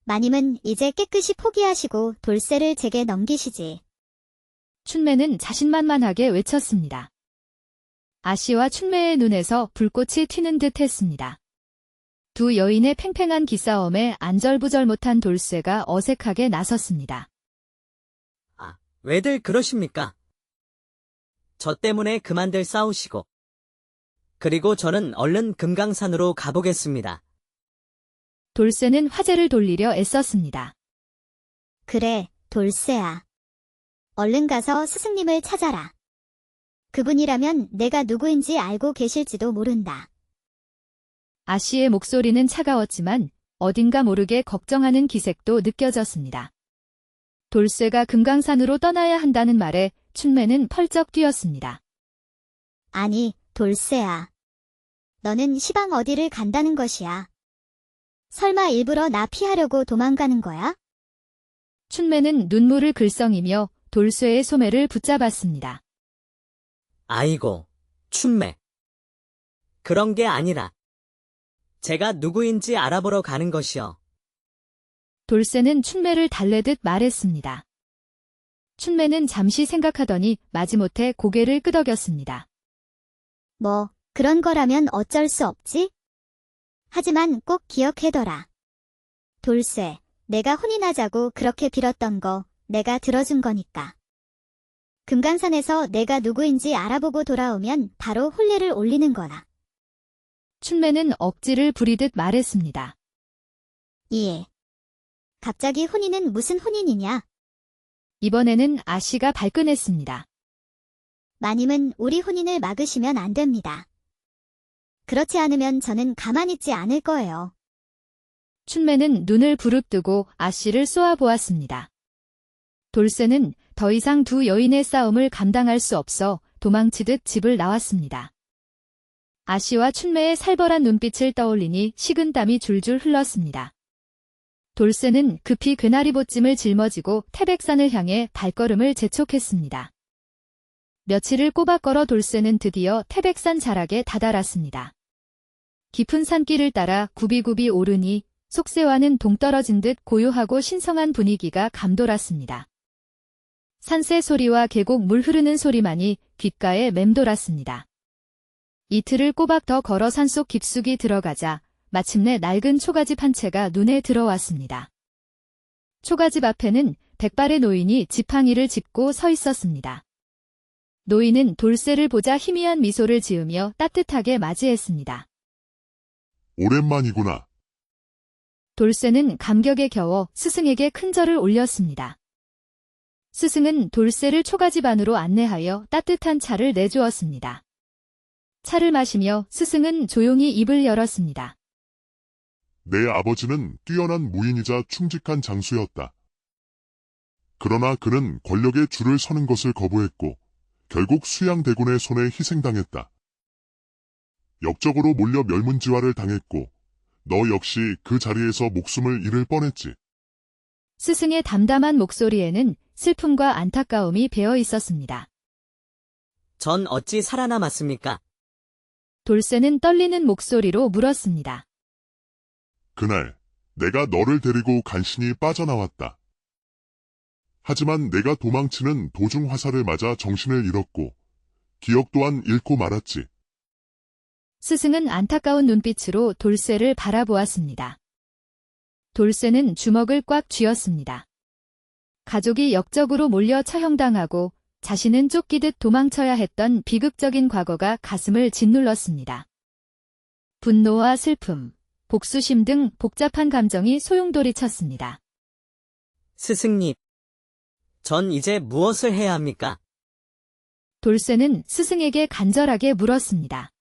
마님은 이제 깨끗이 포기하시고 돌쇠를 제게 넘기시지. 춘매는 자신만만하게 외쳤습니다. 아씨와 춘매의 눈에서 불꽃이 튀는 듯 했습니다. 두 여인의 팽팽한 기싸움에 안절부절 못한 돌쇠가 어색하게 나섰습니다. 왜들 그러십니까? 저 때문에 그만들 싸우시고. 그리고 저는 얼른 금강산으로 가보겠습니다. 돌쇠는 화제를 돌리려 애썼습니다. 그래, 돌쇠야. 얼른 가서 스승님을 찾아라. 그분이라면 내가 누구인지 알고 계실지도 모른다. 아씨의 목소리는 차가웠지만 어딘가 모르게 걱정하는 기색도 느껴졌습니다. 돌쇠가 금강산으로 떠나야 한다는 말에 춘매는 펄쩍 뛰었습니다. 아니, 돌쇠야. 너는 시방 어디를 간다는 것이야? 설마 일부러 나 피하려고 도망가는 거야? 춘매는 눈물을 글썽이며 돌쇠의 소매를 붙잡았습니다. 아이고, 춘매. 그런 게 아니라 제가 누구인지 알아보러 가는 것이요. 돌쇠는 춘매를 달래듯 말했습니다. 춘매는 잠시 생각하더니 마지못해 고개를 끄덕였습니다. 뭐, 그런 거라면 어쩔 수 없지? 하지만 꼭 기억해둬라. 돌쇠, 내가 혼인하자고 그렇게 빌었던 거 내가 들어준 거니까. 금강산에서 내가 누구인지 알아보고 돌아오면 바로 혼례를 올리는 거라. 춘매는 억지를 부리듯 말했습니다. 예. 갑자기 혼인은 무슨 혼인이냐? 이번에는 아씨가 발끈했습니다. 마님은 우리 혼인을 막으시면 안 됩니다. 그렇지 않으면 저는 가만히 있지 않을 거예요. 춘매는 눈을 부릅뜨고 아씨를 쏘아보았습니다. 돌쇠는 더 이상 두 여인의 싸움을 감당할 수 없어 도망치듯 집을 나왔습니다. 아씨와 춘매의 살벌한 눈빛을 떠올리니 식은땀이 줄줄 흘렀습니다. 돌쇠는 급히 괴나리 보찜을 짊어지고 태백산을 향해 발걸음을 재촉했습니다. 며칠을 꼬박 걸어 돌쇠는 드디어 태백산 자락에 다다랐습니다. 깊은 산길을 따라 굽이굽이 오르니 속세와는 동떨어진 듯 고요하고 신성한 분위기가 감돌았습니다. 산새 소리와 계곡 물 흐르는 소리만이 귓가에 맴돌았습니다. 이틀을 꼬박 더 걸어 산속 깊숙이 들어가자 마침내 낡은 초가집 한 채가 눈에 들어왔습니다. 초가집 앞에는 백발의 노인이 지팡이를 짚고 서 있었습니다. 노인은 돌쇠를 보자 희미한 미소를 지으며 따뜻하게 맞이했습니다. 오랜만이구나. 돌쇠는 감격에 겨워 스승에게 큰 절을 올렸습니다. 스승은 돌쇠를 초가집 안으로 안내하여 따뜻한 차를 내주었습니다. 차를 마시며 스승은 조용히 입을 열었습니다. 내 아버지는 뛰어난 무인이자 충직한 장수였다. 그러나 그는 권력에 줄을 서는 것을 거부했고 결국 수양대군의 손에 희생당했다. 역적으로 몰려 멸문지화를 당했고 너 역시 그 자리에서 목숨을 잃을 뻔했지. 스승의 담담한 목소리에는 슬픔과 안타까움이 배어 있었습니다. 전 어찌 살아남았습니까? 돌쇠는 떨리는 목소리로 물었습니다. 그날 내가 너를 데리고 간신히 빠져나왔다. 하지만 내가 도망치는 도중 화살을 맞아 정신을 잃었고 기억 또한 잃고 말았지. 스승은 안타까운 눈빛으로 돌쇠를 바라보았습니다. 돌쇠는 주먹을 꽉 쥐었습니다. 가족이 역적으로 몰려 처형당하고 자신은 쫓기듯 도망쳐야 했던 비극적인 과거가 가슴을 짓눌렀습니다. 분노와 슬픔, 복수심 등 복잡한 감정이 소용돌이쳤습니다. 스승님, 전 이제 무엇을 해야 합니까? 돌쇠는 스승에게 간절하게 물었습니다.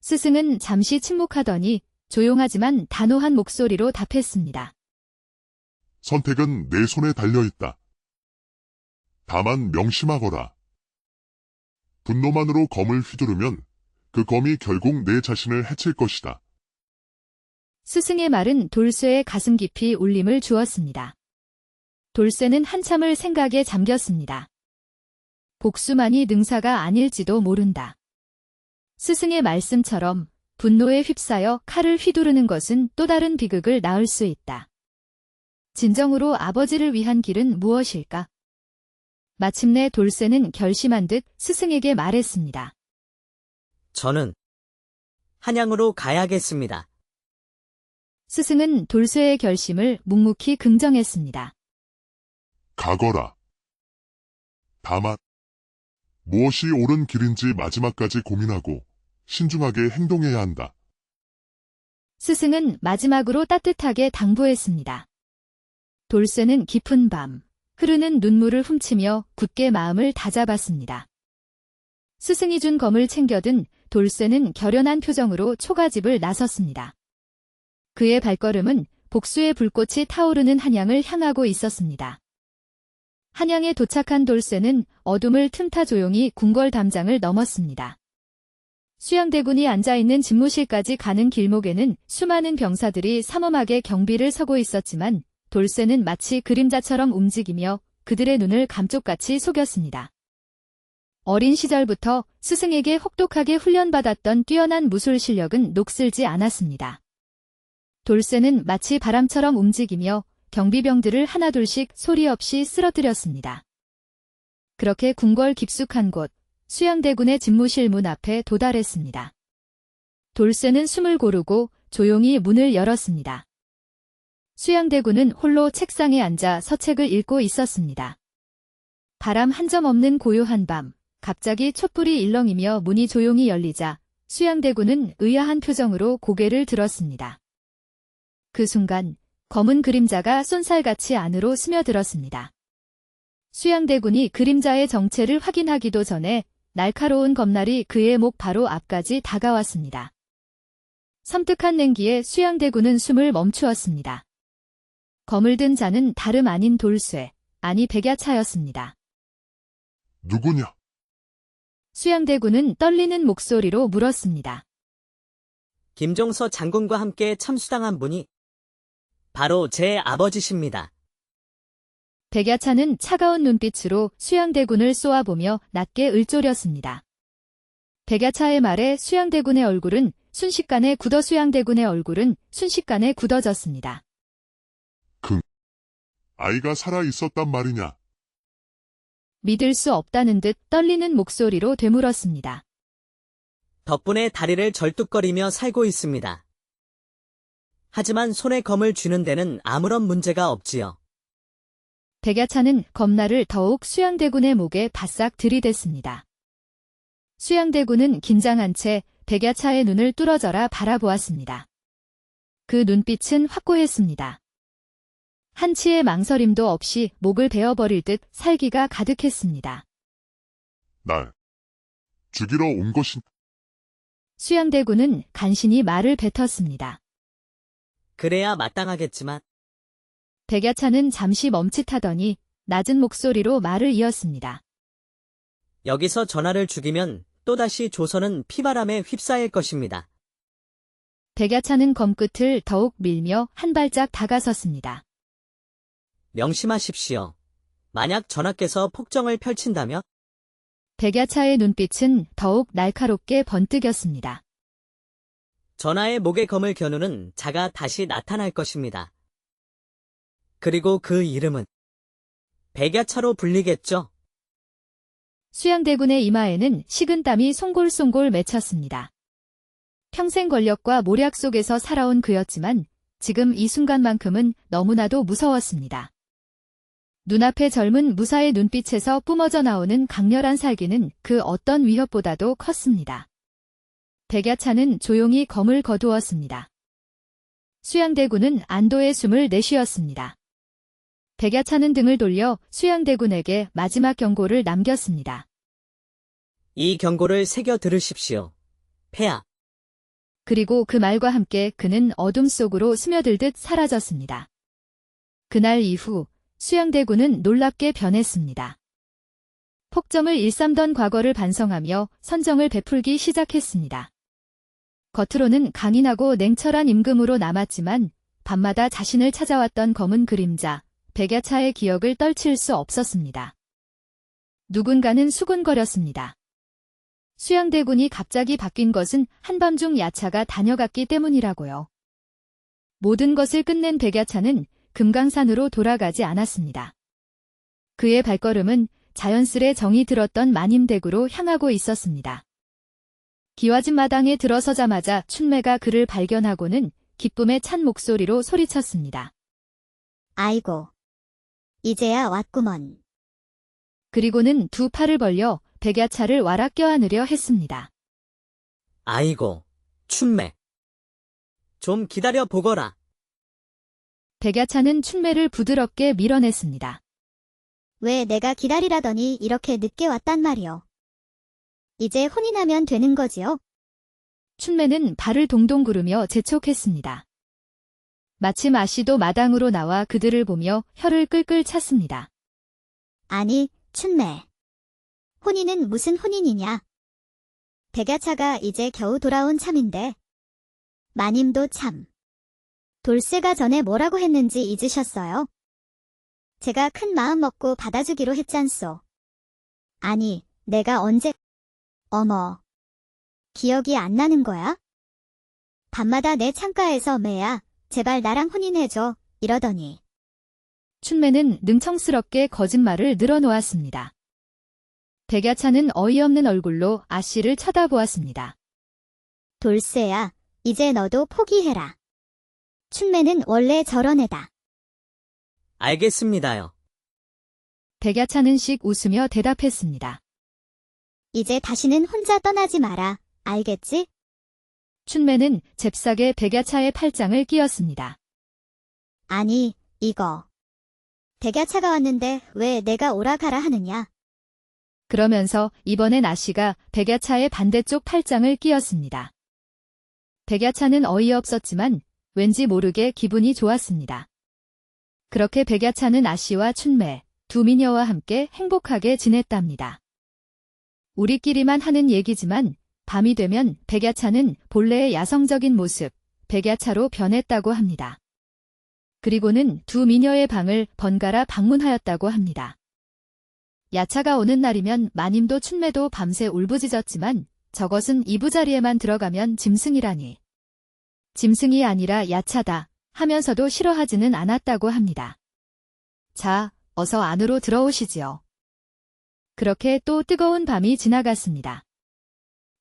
스승은 잠시 침묵하더니 조용하지만 단호한 목소리로 답했습니다. 선택은 내 손에 달려있다. 다만 명심하거라. 분노만으로 검을 휘두르면 그 검이 결국 내 자신을 해칠 것이다. 스승의 말은 돌쇠의 가슴 깊이 울림을 주었습니다. 돌쇠는 한참을 생각에 잠겼습니다. 복수만이 능사가 아닐지도 모른다. 스승의 말씀처럼 분노에 휩싸여 칼을 휘두르는 것은 또 다른 비극을 낳을 수 있다. 진정으로 아버지를 위한 길은 무엇일까? 마침내 돌쇠는 결심한 듯 스승에게 말했습니다. 저는 한양으로 가야겠습니다. 스승은 돌쇠의 결심을 묵묵히 긍정했습니다. 가거라. 다만 무엇이 옳은 길인지 마지막까지 고민하고 신중하게 행동해야 한다. 스승은 마지막으로 따뜻하게 당부했습니다. 돌쇠는 깊은 밤, 흐르는 눈물을 훔치며 굳게 마음을 다잡았습니다. 스승이 준 검을 챙겨든 돌쇠는 결연한 표정으로 초가집을 나섰습니다. 그의 발걸음은 복수의 불꽃이 타오르는 한양을 향하고 있었습니다. 한양에 도착한 돌쇠는 어둠을 틈타 조용히 궁궐 담장을 넘었습니다. 수양대군이 앉아있는 집무실까지 가는 길목에는 수많은 병사들이 삼엄하게 경비를 서고 있었지만 돌쇠는 마치 그림자처럼 움직이며 그들의 눈을 감쪽같이 속였습니다. 어린 시절부터 스승에게 혹독하게 훈련받았던 뛰어난 무술 실력은 녹슬지 않았습니다. 돌쇠는 마치 바람처럼 움직이며 경비병들을 하나둘씩 소리 없이 쓰러뜨렸습니다. 그렇게 궁궐 깊숙한 곳, 수양대군의 집무실 문 앞에 도달했습니다. 돌쇠는 숨을 고르고 조용히 문을 열었습니다. 수양대군은 홀로 책상에 앉아 서책을 읽고 있었습니다. 바람 한 점 없는 고요한 밤, 갑자기 촛불이 일렁이며 문이 조용히 열리자 수양대군은 의아한 표정으로 고개를 들었습니다. 그 순간 검은 그림자가 쏜살같이 안으로 스며들었습니다. 수양대군이 그림자의 정체를 확인하기도 전에 날카로운 검날이 그의 목 바로 앞까지 다가왔습니다. 섬뜩한 냉기에 수양대군은 숨을 멈추었습니다. 검을 든 자는 다름 아닌 돌쇠, 아니 백야차였습니다. 누구냐? 수양대군은 떨리는 목소리로 물었습니다. 김종서 장군과 함께 참수당한 분이 바로 제 아버지십니다. 백야차는 차가운 눈빛으로 수양대군을 쏘아보며 낮게 을조렸습니다. 백야차의 말에 수양대군의 얼굴은 순식간에 굳어졌습니다. 아이가 살아 있었단 말이냐? 믿을 수 없다는 듯 떨리는 목소리로 되물었습니다. 덕분에 다리를 절뚝거리며 살고 있습니다. 하지만 손에 검을 쥐는 데는 아무런 문제가 없지요. 백야차는 검날을 더욱 수양대군의 목에 바싹 들이댔습니다. 수양대군은 긴장한 채 백야차의 눈을 뚫어져라 바라보았습니다. 그 눈빛은 확고했습니다. 한치의 망설임도 없이 목을 베어버릴 듯 살기가 가득했습니다. 날 죽이러 온 것인. 수양대군은 간신히 말을 뱉었습니다. 그래야 마땅하겠지만 백야차는 잠시 멈칫하더니 낮은 목소리로 말을 이었습니다. 여기서 전하를 죽이면 또다시 조선은 피바람에 휩싸일 것입니다. 백야차는 검끝을 더욱 밀며 한 발짝 다가섰습니다. 명심하십시오. 만약 전하께서 폭정을 펼친다면 백야차의 눈빛은 더욱 날카롭게 번뜩였습니다. 전하의 목에 검을 겨누는 자가 다시 나타날 것입니다. 그리고 그 이름은 백야차로 불리겠죠. 수양대군의 이마에는 식은땀이 송골송골 맺혔습니다. 평생 권력과 모략 속에서 살아온 그였지만 지금 이 순간만큼은 너무나도 무서웠습니다. 눈앞의 젊은 무사의 눈빛에서 뿜어져 나오는 강렬한 살기는 그 어떤 위협보다도 컸습니다. 백야차는 조용히 검을 거두었습니다. 수양대군은 안도의 숨을 내쉬었습니다. 백야차는 등을 돌려 수양대군에게 마지막 경고를 남겼습니다. 이 경고를 새겨 들으십시오. 폐하. 그리고 그 말과 함께 그는 어둠 속으로 스며들듯 사라졌습니다. 그날 이후 수양대군은 놀랍게 변했습니다. 폭정을 일삼던 과거를 반성하며 선정을 베풀기 시작했습니다. 겉으로는 강인하고 냉철한 임금으로 남았지만 밤마다 자신을 찾아왔던 검은 그림자, 백야차의 기억을 떨칠 수 없었습니다. 누군가는 수군거렸습니다. 수양대군이 갑자기 바뀐 것은 한밤중 야차가 다녀갔기 때문이라고요. 모든 것을 끝낸 백야차는 금강산으로 돌아가지 않았습니다. 그의 발걸음은 자연스레 정이 들었던 마님댁으로 향하고 있었습니다. 기와집 마당에 들어서자마자 춘매가 그를 발견하고는 기쁨에 찬 목소리로 소리쳤습니다. 아이고, 이제야 왔구먼. 그리고는 두 팔을 벌려 백야차를 와락 껴안으려 했습니다. 아이고, 춘매. 좀 기다려 보거라. 백야차는 춘매를 부드럽게 밀어냈습니다. 왜 내가 기다리라더니 이렇게 늦게 왔단 말이오. 이제 혼이 나면 되는 거지요? 춘매는 발을 동동 구르며 재촉했습니다. 마침 아씨도 마당으로 나와 그들을 보며 혀를 끌끌 찼습니다. 아니, 춘매. 혼인은 무슨 혼인이냐? 백야차가 이제 겨우 돌아온 참인데. 마님도 참. 돌쇠가 전에 뭐라고 했는지 잊으셨어요? 제가 큰 마음 먹고 받아주기로 했잖소. 아니, 내가 언제... 어머. 기억이 안 나는 거야? 밤마다 내 창가에서 매야 제발 나랑 혼인해줘 이러더니. 춘매는 능청스럽게 거짓말을 늘어놓았습니다. 백야차는 어이없는 얼굴로 아씨를 쳐다보았습니다. 돌쇠야, 이제 너도 포기해라. 춘매는 원래 저런 애다. 알겠습니다요. 백야차는 씩 웃으며 대답했습니다. 이제 다시는 혼자 떠나지 마라. 알겠지? 춘매는 잽싸게 백야차의 팔짱을 끼웠습니다. 아니, 이거. 백야차가 왔는데 왜 내가 오라가라 하느냐? 그러면서 이번엔 아씨가 백야차의 반대쪽 팔짱을 끼웠습니다. 백야차는 어이없었지만 왠지 모르게 기분이 좋았습니다. 그렇게 백야차는 아씨와 춘매, 두 미녀와 함께 행복하게 지냈답니다. 우리끼리만 하는 얘기지만 밤이 되면 백야차는 본래의 야성적인 모습, 백야차로 변했다고 합니다. 그리고는 두 미녀의 방을 번갈아 방문하였다고 합니다. 야차가 오는 날이면 마님도 춘매도 밤새 울부짖었지만 저것은 이부자리에만 들어가면 짐승이라니. 짐승이 아니라 야차다 하면서도 싫어하지는 않았다고 합니다. 자, 어서 안으로 들어오시지요. 그렇게 또 뜨거운 밤이 지나갔습니다.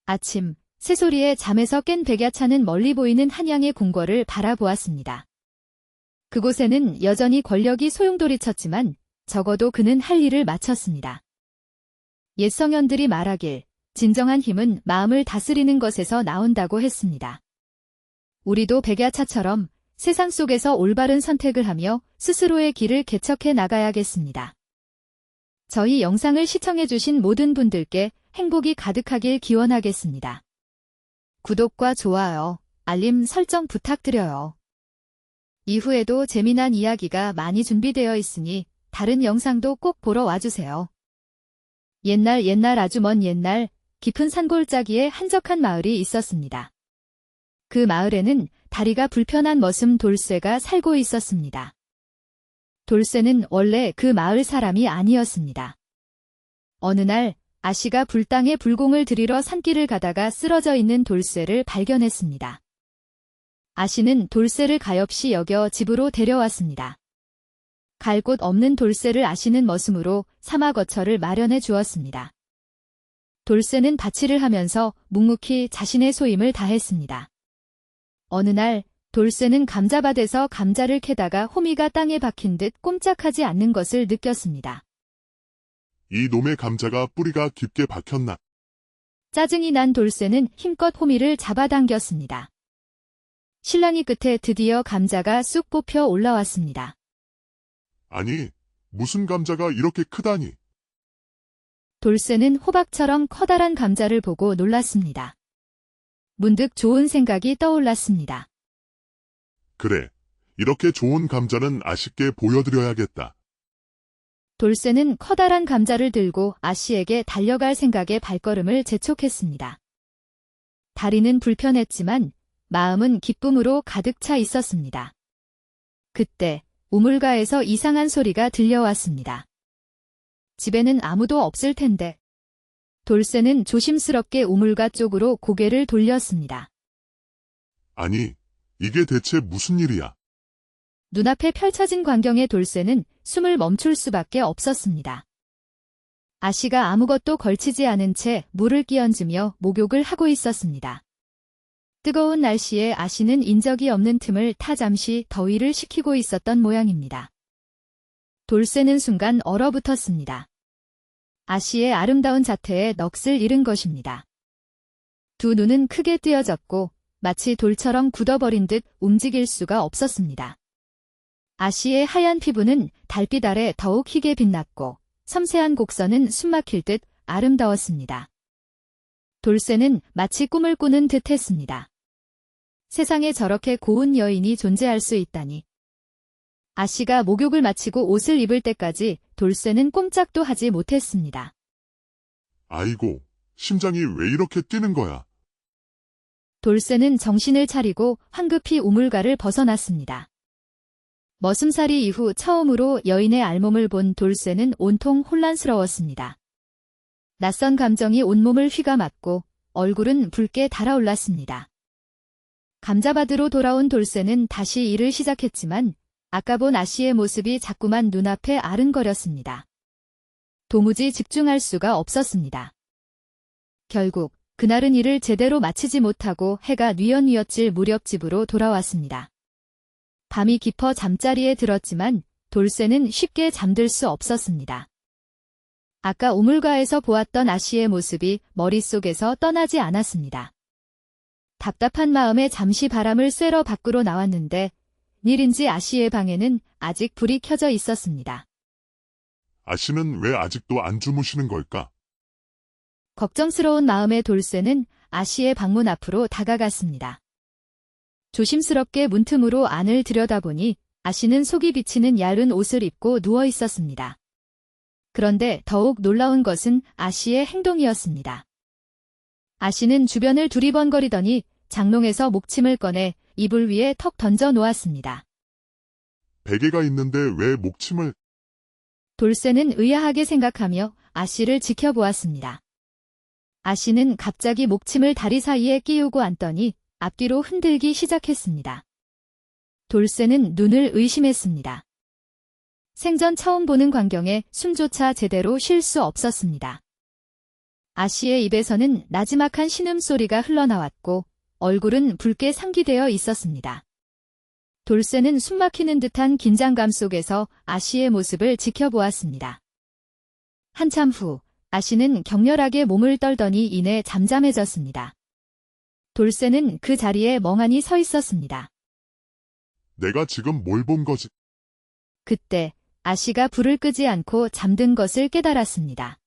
아침, 새소리에 잠에서 깬 백야차는 멀리 보이는 한양의 궁궐을 바라보았습니다. 그곳에는 여전히 권력이 소용돌이쳤지만 적어도 그는 할 일을 마쳤습니다. 옛 성현들이 말하길 진정한 힘은 마음을 다스리는 것에서 나온다고 했습니다. 우리도 백야차처럼 세상 속에서 올바른 선택을 하며 스스로의 길을 개척해 나가야겠습니다. 저희 영상을 시청해주신 모든 분들께 행복이 가득하길 기원하겠습니다. 구독과 좋아요, 알림 설정 부탁드려요. 이후에도 재미난 이야기가 많이 준비되어 있으니 다른 영상도 꼭 보러 와주세요. 옛날 아주 먼 옛날 깊은 산골짜기에 한적한 마을이 있었습니다. 그 마을에는 다리가 불편한 머슴 돌쇠가 살고 있었습니다. 돌쇠는 원래 그 마을 사람이 아니었습니다. 어느 날 아씨가 불당에 불공을 들이러 산길을 가다가 쓰러져 있는 돌쇠를 발견했습니다. 아씨는 돌쇠를 가엾이 여겨 집으로 데려왔습니다. 갈 곳 없는 돌쇠를 아씨는 머슴으로 사마거처를 마련해 주었습니다. 돌쇠는 바치를 하면서 묵묵히 자신의 소임을 다했습니다. 어느 날 돌쇠는 감자밭에서 감자를 캐다가 호미가 땅에 박힌 듯 꼼짝하지 않는 것을 느꼈습니다. 이 놈의 감자가 뿌리가 깊게 박혔나? 짜증이 난 돌쇠는 힘껏 호미를 잡아당겼습니다. 실랑이 끝에 드디어 감자가 쑥 뽑혀 올라왔습니다. 아니, 무슨 감자가 이렇게 크다니? 돌쇠는 호박처럼 커다란 감자를 보고 놀랐습니다. 문득 좋은 생각이 떠올랐습니다. 그래, 이렇게 좋은 감자는 아씨께 보여드려야겠다. 돌쇠는 커다란 감자를 들고 아씨에게 달려갈 생각에 발걸음을 재촉했습니다. 다리는 불편했지만 마음은 기쁨으로 가득 차 있었습니다. 그때 우물가에서 이상한 소리가 들려왔습니다. 집에는 아무도 없을 텐데. 돌쇠는 조심스럽게 우물가 쪽으로 고개를 돌렸습니다. 아니, 이게 대체 무슨 일이야? 눈앞에 펼쳐진 광경에 돌쇠는 숨을 멈출 수밖에 없었습니다. 아씨가 아무것도 걸치지 않은 채 물을 끼얹으며 목욕을 하고 있었습니다. 뜨거운 날씨에 아씨는 인적이 없는 틈을 타 잠시 더위를 식히고 있었던 모양입니다. 돌쇠는 순간 얼어붙었습니다. 아씨의 아름다운 자태에 넋을 잃은 것입니다. 두 눈은 크게 뜨여졌고 마치 돌처럼 굳어버린 듯 움직일 수가 없었습니다. 아씨의 하얀 피부는 달빛 아래 더욱 희게 빛났고 섬세한 곡선은 숨막힐 듯 아름다웠습니다. 돌쇠는 마치 꿈을 꾸는 듯 했습니다. 세상에 저렇게 고운 여인이 존재할 수 있다니. 아씨가 목욕을 마치고 옷을 입을 때까지 돌쇠는 꼼짝도 하지 못했습니다. 아이고, 심장이 왜 이렇게 뛰는 거야? 돌쇠는 정신을 차리고 황급히 우물가를 벗어났습니다. 머슴살이 이후 처음으로 여인의 알몸을 본 돌쇠는 온통 혼란스러웠습니다. 낯선 감정이 온몸을 휘감았고 얼굴은 붉게 달아올랐습니다. 감자밭으로 돌아온 돌쇠는 다시 일을 시작했지만 아까 본 아씨의 모습이 자꾸만 눈앞에 아른거렸습니다. 도무지 집중할 수가 없었습니다. 결국 그날은 일을 제대로 마치지 못하고 해가 뉘엿뉘엿질 무렵 집으로 돌아왔습니다. 밤이 깊어 잠자리에 들었지만 돌쇠는 쉽게 잠들 수 없었습니다. 아까 우물가에서 보았던 아씨의 모습이 머릿속에서 떠나지 않았습니다. 답답한 마음에 잠시 바람을 쐬러 밖으로 나왔는데 일인지 아씨의 방에는 아직 불이 켜져 있었습니다. 아씨는 왜 아직도 안 주무시는 걸까? 걱정스러운 마음에 돌쇠는 아씨의 방문 앞으로 다가갔습니다. 조심스럽게 문틈으로 안을 들여다보니 아씨는 속이 비치는 얇은 옷을 입고 누워 있었습니다. 그런데 더욱 놀라운 것은 아씨의 행동이었습니다. 아씨는 주변을 두리번거리더니 장롱에서 목침을 꺼내 이불 위에 턱 던져 놓았습니다. 베개가 있는데 왜 목침을... 돌쇠는 의아하게 생각하며 아씨를 지켜보았습니다. 아씨는 갑자기 목침을 다리 사이에 끼우고 앉더니 앞뒤로 흔들기 시작했습니다. 돌쇠는 눈을 의심했습니다. 생전 처음 보는 광경에 숨조차 제대로 쉴 수 없었습니다. 아씨의 입에서는 나지막한 신음소리가 흘러나왔고 얼굴은 붉게 상기되어 있었습니다. 돌쇠는 숨막히는 듯한 긴장감 속에서 아씨의 모습을 지켜보았습니다. 한참 후 아씨는 격렬하게 몸을 떨더니 이내 잠잠해졌습니다. 돌쇠는 그 자리에 멍하니 서 있었습니다. 내가 지금 뭘 본 거지? 그때 아씨가 불을 끄지 않고 잠든 것을 깨달았습니다.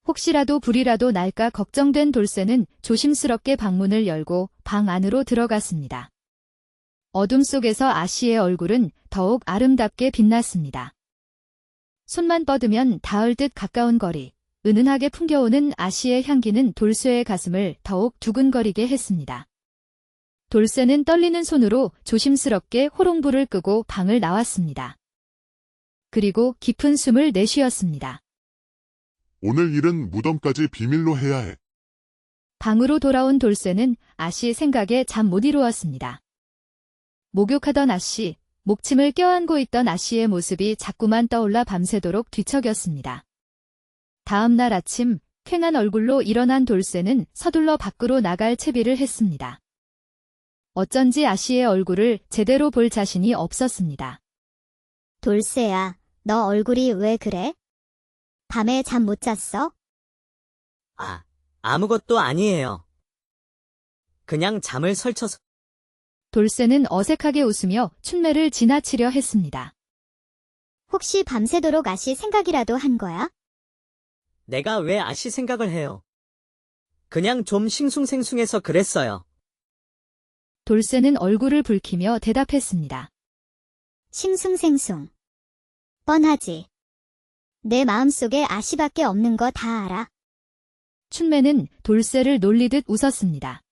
혹시라도 불이라도 날까 걱정된 돌쇠는 조심스럽게 방문을 열고 방 안으로 들어갔습니다. 어둠 속에서 아씨의 얼굴은 더욱 아름답게 빛났습니다. 손만 뻗으면 닿을 듯 가까운 거리, 은은하게 풍겨오는 아씨의 향기는 돌쇠의 가슴을 더욱 두근거리게 했습니다. 돌쇠는 떨리는 손으로 조심스럽게 호롱불을 끄고 방을 나왔습니다. 그리고 깊은 숨을 내쉬었습니다. 오늘 일은 무덤까지 비밀로 해야 해. 방으로 돌아온 돌쇠는 아씨 생각에 잠 못 이루었습니다. 목욕하던 아씨, 목침을 껴안고 있던 아씨의 모습이 자꾸만 떠올라 밤새도록 뒤척였습니다. 다음 날 아침, 퀭한 얼굴로 일어난 돌쇠는 서둘러 밖으로 나갈 채비를 했습니다. 어쩐지 아씨의 얼굴을 제대로 볼 자신이 없었습니다. 돌쇠야, 너 얼굴이 왜 그래? 밤에 잠 못 잤어? 아무것도 아니에요. 그냥 잠을 설쳐서. 돌쇠는 어색하게 웃으며 춘매를 지나치려 했습니다. 혹시 밤새도록 아씨 생각이라도 한 거야? 내가 왜 아씨 생각을 해요? 그냥 좀 싱숭생숭해서 그랬어요. 돌쇠는 얼굴을 붉히며 대답했습니다. 싱숭생숭. 뻔하지. 내 마음속에 아씨밖에 없는 거 다 알아. 춘매는 돌쇠를 놀리듯 웃었습니다.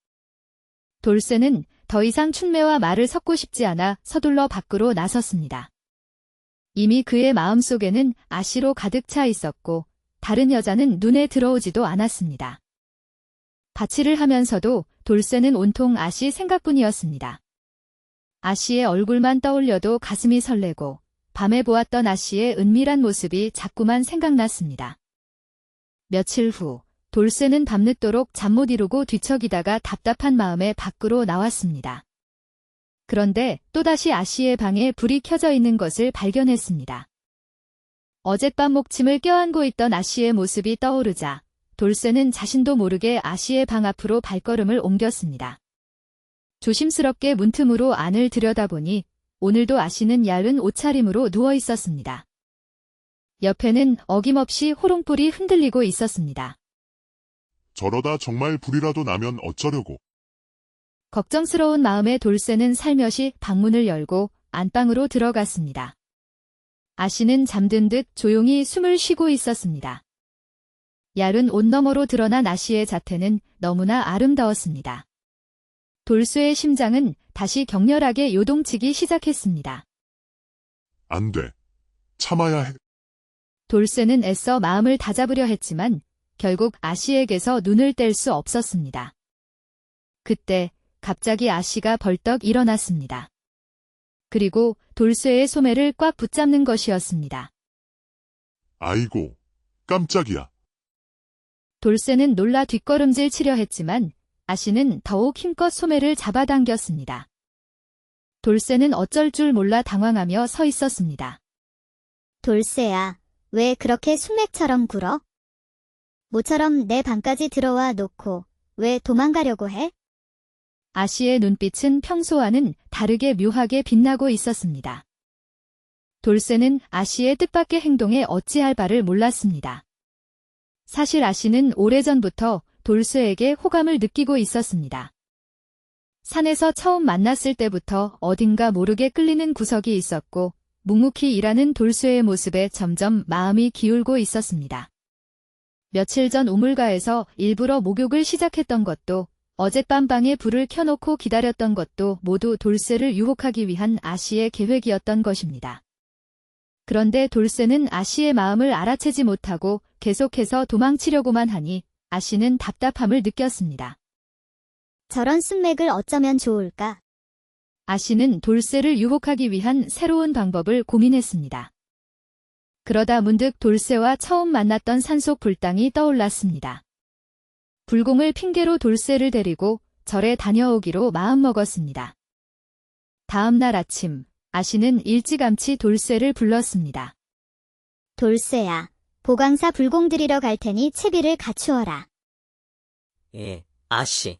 돌쇠는 더 이상 춘매와 말을 섞고 싶지 않아 서둘러 밖으로 나섰습니다. 이미 그의 마음속에는 아씨로 가득 차 있었고 다른 여자는 눈에 들어오지도 않았습니다. 바치를 하면서도 돌쇠는 온통 아씨 생각뿐이었습니다. 아씨의 얼굴만 떠올려도 가슴이 설레고 밤에 보았던 아씨의 은밀한 모습이 자꾸만 생각났습니다. 며칠 후 돌쇠는 밤늦도록 잠 못 이루고 뒤척이다가 답답한 마음에 밖으로 나왔습니다. 그런데 또다시 아씨의 방에 불이 켜져 있는 것을 발견했습니다. 어젯밤 목침을 껴안고 있던 아씨의 모습이 떠오르자 돌쇠는 자신도 모르게 아씨의 방 앞으로 발걸음을 옮겼습니다. 조심스럽게 문틈으로 안을 들여다보니 오늘도 아씨는 얇은 옷차림으로 누워 있었습니다. 옆에는 어김없이 호롱불이 흔들리고 있었습니다. 저러다 정말 불이라도 나면 어쩌려고. 걱정스러운 마음에 돌쇠는 살며시 방문을 열고 안방으로 들어갔습니다. 아씨는 잠든 듯 조용히 숨을 쉬고 있었습니다. 얇은 옷 너머로 드러난 아씨의 자태는 너무나 아름다웠습니다. 돌쇠의 심장은 다시 격렬하게 요동치기 시작했습니다. 안 돼. 참아야 해. 돌쇠는 애써 마음을 다잡으려 했지만 결국 아씨에게서 눈을 뗄 수 없었습니다. 그때 갑자기 아씨가 벌떡 일어났습니다. 그리고 돌쇠의 소매를 꽉 붙잡는 것이었습니다. 아이고, 깜짝이야. 돌쇠는 놀라 뒷걸음질 치려 했지만 아씨는 더욱 힘껏 소매를 잡아당겼습니다. 돌쇠는 어쩔 줄 몰라 당황하며 서 있었습니다. 돌쇠야, 왜 그렇게 숙맥처럼 굴어? 모처럼 내 방까지 들어와 놓고 왜 도망가려고 해? 아씨의 눈빛은 평소와는 다르게 묘하게 빛나고 있었습니다. 돌쇠는 아씨의 뜻밖의 행동에 어찌할 바를 몰랐습니다. 사실 아씨는 오래전부터 돌쇠에게 호감을 느끼고 있었습니다. 산에서 처음 만났을 때부터 어딘가 모르게 끌리는 구석이 있었고 묵묵히 일하는 돌쇠의 모습에 점점 마음이 기울고 있었습니다. 며칠 전 우물가에서 일부러 목욕을 시작했던 것도 어젯밤 방에 불을 켜놓고 기다렸던 것도 모두 돌쇠를 유혹하기 위한 아씨의 계획이었던 것입니다. 그런데 돌쇠는 아씨의 마음을 알아채지 못하고 계속해서 도망치려고만 하니 아씨는 답답함을 느꼈습니다. 저런 숙맥을 어쩌면 좋을까? 아씨는 돌쇠를 유혹하기 위한 새로운 방법을 고민했습니다. 그러다 문득 돌쇠와 처음 만났던 산속 불당이 떠올랐습니다. 불공을 핑계로 돌쇠를 데리고 절에 다녀오기로 마음먹었습니다. 다음 날 아침, 아씨는 일찌감치 돌쇠를 불렀습니다. 돌쇠야, 보강사 불공 들이러 갈 테니 채비를 갖추어라. 예, 아씨.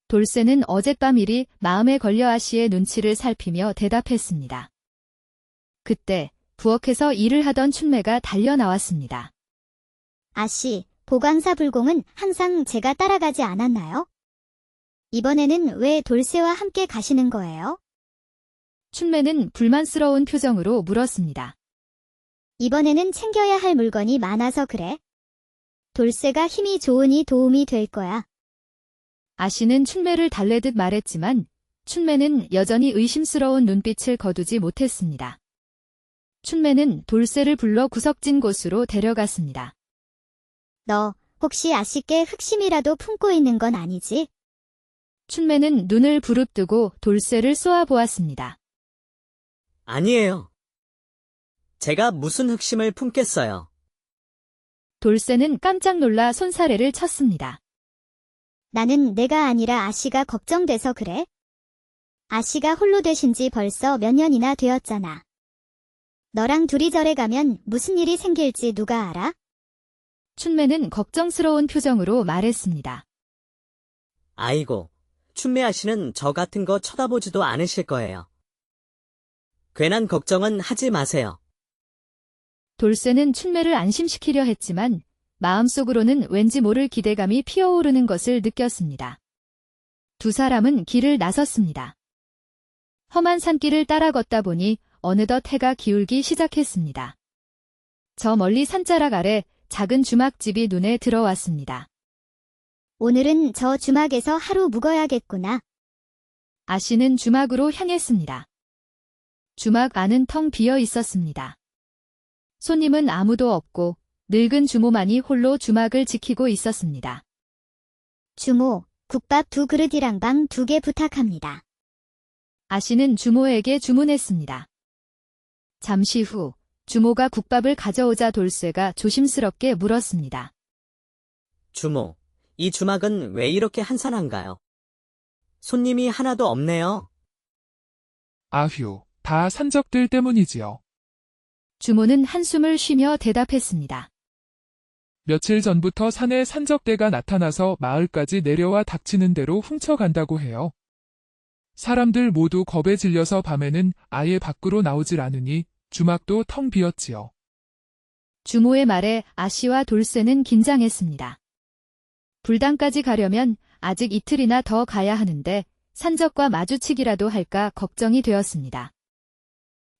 돌쇠는 어젯밤 일이 마음에 걸려 아씨의 눈치를 살피며 대답했습니다. 그때 부엌에서 일을 하던 춘매가 달려 나왔습니다. 아씨, 보강사 불공은 항상 제가 따라가지 않았나요? 이번에는 왜 돌쇠와 함께 가시는 거예요? 춘매는 불만스러운 표정으로 물었습니다. 이번에는 챙겨야 할 물건이 많아서 그래. 돌쇠가 힘이 좋으니 도움이 될 거야. 아씨는 춘매를 달래듯 말했지만 춘매는 여전히 의심스러운 눈빛을 거두지 못했습니다. 춘매는 돌쇠를 불러 구석진 곳으로 데려갔습니다. 너 혹시 아씨께 흑심이라도 품고 있는 건 아니지? 춘매는 눈을 부릅뜨고 돌쇠를 쏘아보았습니다. 아니에요. 제가 무슨 흑심을 품겠어요. 돌쇠는 깜짝 놀라 손사래를 쳤습니다. 나는 내가 아니라 아씨가 걱정돼서 그래. 아씨가 홀로 되신 지 벌써 몇 년이나 되었잖아. 너랑 둘이 절에 가면 무슨 일이 생길지 누가 알아? 춘매는 걱정스러운 표정으로 말했습니다. 아이고, 춘매 아씨는 저 같은 거 쳐다보지도 않으실 거예요. 괜한 걱정은 하지 마세요. 돌쇠는 춘매를 안심시키려 했지만 마음속으로는 왠지 모를 기대감이 피어오르는 것을 느꼈습니다. 두 사람은 길을 나섰습니다. 험한 산길을 따라 걷다 보니 어느덧 해가 기울기 시작했습니다. 저 멀리 산자락 아래 작은 주막집이 눈에 들어왔습니다. 오늘은 저 주막에서 하루 묵어야겠구나. 아씨는 주막으로 향했습니다. 주막 안은 텅 비어 있었습니다. 손님은 아무도 없고 늙은 주모만이 홀로 주막을 지키고 있었습니다. 주모, 국밥 2그릇이랑 방 2개 부탁합니다. 아씨는 주모에게 주문했습니다. 잠시 후 주모가 국밥을 가져오자 돌쇠가 조심스럽게 물었습니다. 주모, 이 주막은 왜 이렇게 한산한가요? 손님이 하나도 없네요. 아휴, 다 산적들 때문이지요. 주모는 한숨을 쉬며 대답했습니다. 며칠 전부터 산에 산적대가 나타나서 마을까지 내려와 닥치는 대로 훔쳐간다고 해요. 사람들 모두 겁에 질려서 밤에는 아예 밖으로 나오질 않으니 주막도 텅 비었지요. 주모의 말에 아씨와 돌쇠는 긴장했습니다. 불당까지 가려면 아직 이틀이나 더 가야 하는데 산적과 마주치기라도 할까 걱정이 되었습니다.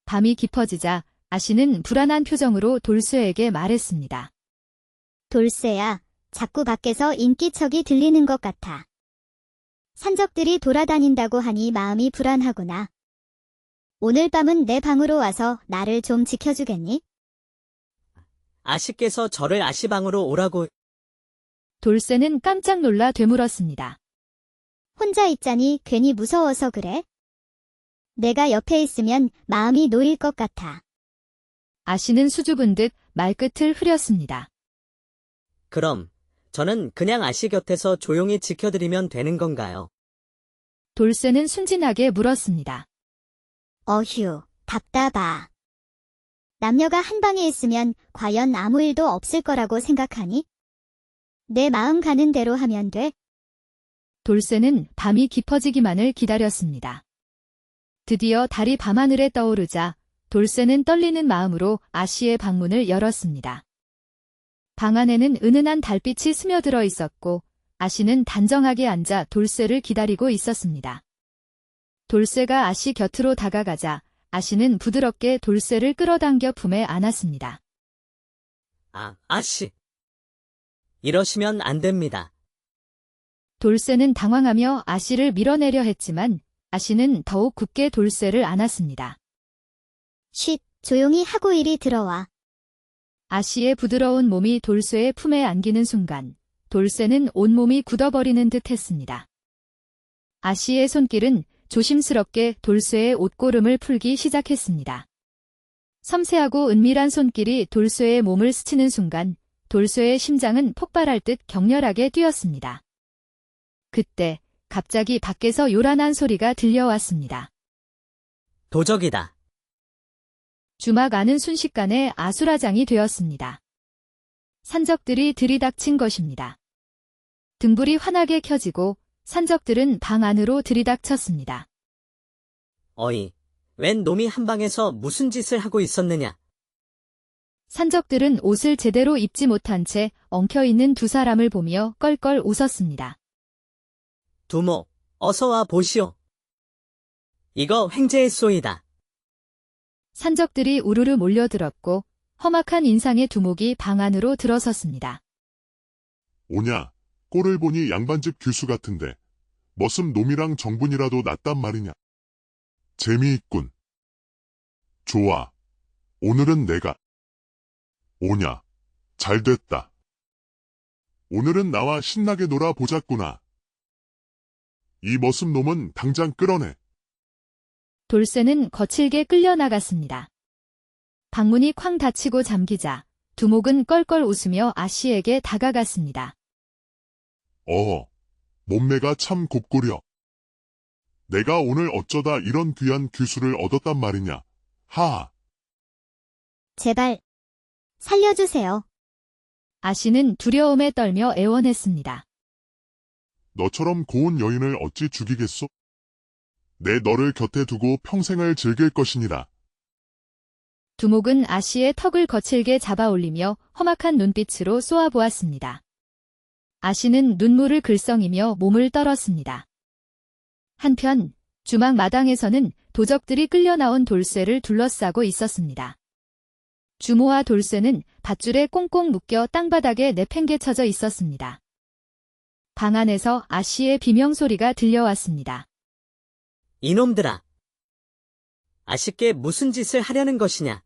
밤이 깊어지자 아씨는 불안한 표정으로 돌쇠에게 말했습니다. 돌쇠야, 자꾸 밖에서 인기척이 들리는 것 같아. 산적들이 돌아다닌다고 하니 마음이 불안하구나. 오늘 밤은 내 방으로 와서 나를 좀 지켜주겠니? 아씨께서 저를 아씨방으로 오라고. 돌쇠는 깜짝 놀라 되물었습니다. 혼자 있자니 괜히 무서워서 그래? 내가 옆에 있으면 마음이 놓일 것 같아. 아씨는 수줍은 듯 말끝을 흐렸습니다. 그럼 저는 그냥 아씨 곁에서 조용히 지켜드리면 되는 건가요? 돌쇠는 순진하게 물었습니다. 어휴, 답답하. 남녀가 한 방에 있으면 과연 아무 일도 없을 거라고 생각하니? 내 마음 가는 대로 하면 돼. 돌쇠는 밤이 깊어지기만을 기다렸습니다. 드디어 달이 밤하늘에 떠오르자 돌쇠는 떨리는 마음으로 아씨의 방문을 열었습니다. 방 안에는 은은한 달빛이 스며들어 있었고 아씨는 단정하게 앉아 돌쇠를 기다리고 있었습니다. 돌쇠가 아씨 곁으로 다가가자 아씨는 부드럽게 돌쇠를 끌어당겨 품에 안았습니다. 아씨. 이러시면 안 됩니다. 돌쇠는 당황하며 아씨를 밀어내려 했지만 아씨는 더욱 굳게 돌쇠를 안았습니다. 쉿, 조용히 하고 이리 들어와. 아씨의 부드러운 몸이 돌쇠의 품에 안기는 순간 돌쇠는 온몸이 굳어버리는 듯 했습니다. 아씨의 손길은 조심스럽게 돌쇠의 옷고름을 풀기 시작했습니다. 섬세하고 은밀한 손길이 돌쇠의 몸을 스치는 순간 돌쇠의 심장은 폭발할 듯 격렬하게 뛰었습니다. 그때 갑자기 밖에서 요란한 소리가 들려왔습니다. 도적이다. 주막 안은 순식간에 아수라장이 되었습니다. 산적들이 들이닥친 것입니다. 등불이 환하게 켜지고 산적들은 방 안으로 들이닥쳤습니다. 어이, 웬 놈이 한방에서 무슨 짓을 하고 있었느냐? 산적들은 옷을 제대로 입지 못한 채 엉켜있는 두 사람을 보며 껄껄 웃었습니다. 두목, 어서 와 보시오. 이거 횡재의 쏘이다. 산적들이 우르르 몰려들었고 험악한 인상의 두목이 방 안으로 들어섰습니다. 오냐, 꼴을 보니 양반집 규수 같은데 머슴 놈이랑 정분이라도 났단 말이냐. 재미있군. 좋아. 오늘은 내가. 오냐, 잘됐다. 오늘은 나와 신나게 놀아보자꾸나. 이 머슴 놈은 당장 끌어내. 돌쇠는 거칠게 끌려나갔습니다. 방문이 쾅 닫히고 잠기자 두목은 껄껄 웃으며 아씨에게 다가갔습니다. 몸매가 참 곱고려. 내가 오늘 어쩌다 이런 귀한 규수를 얻었단 말이냐. 하하. 제발, 살려주세요. 아씨는 두려움에 떨며 애원했습니다. 너처럼 고운 여인을 어찌 죽이겠소? 내 너를 곁에 두고 평생을 즐길 것이니라. 두목은 아씨의 턱을 거칠게 잡아올리며 험악한 눈빛으로 쏘아보았습니다. 아씨는 눈물을 글썽이며 몸을 떨었습니다. 한편 주막 마당에서는 도적들이 끌려나온 돌쇠를 둘러싸고 있었습니다. 주모와 돌쇠는 밧줄에 꽁꽁 묶여 땅바닥에 내팽개쳐져 있었습니다. 방 안에서 아씨의 비명소리가 들려왔습니다. 이놈들아. 아씨께 무슨 짓을 하려는 것이냐?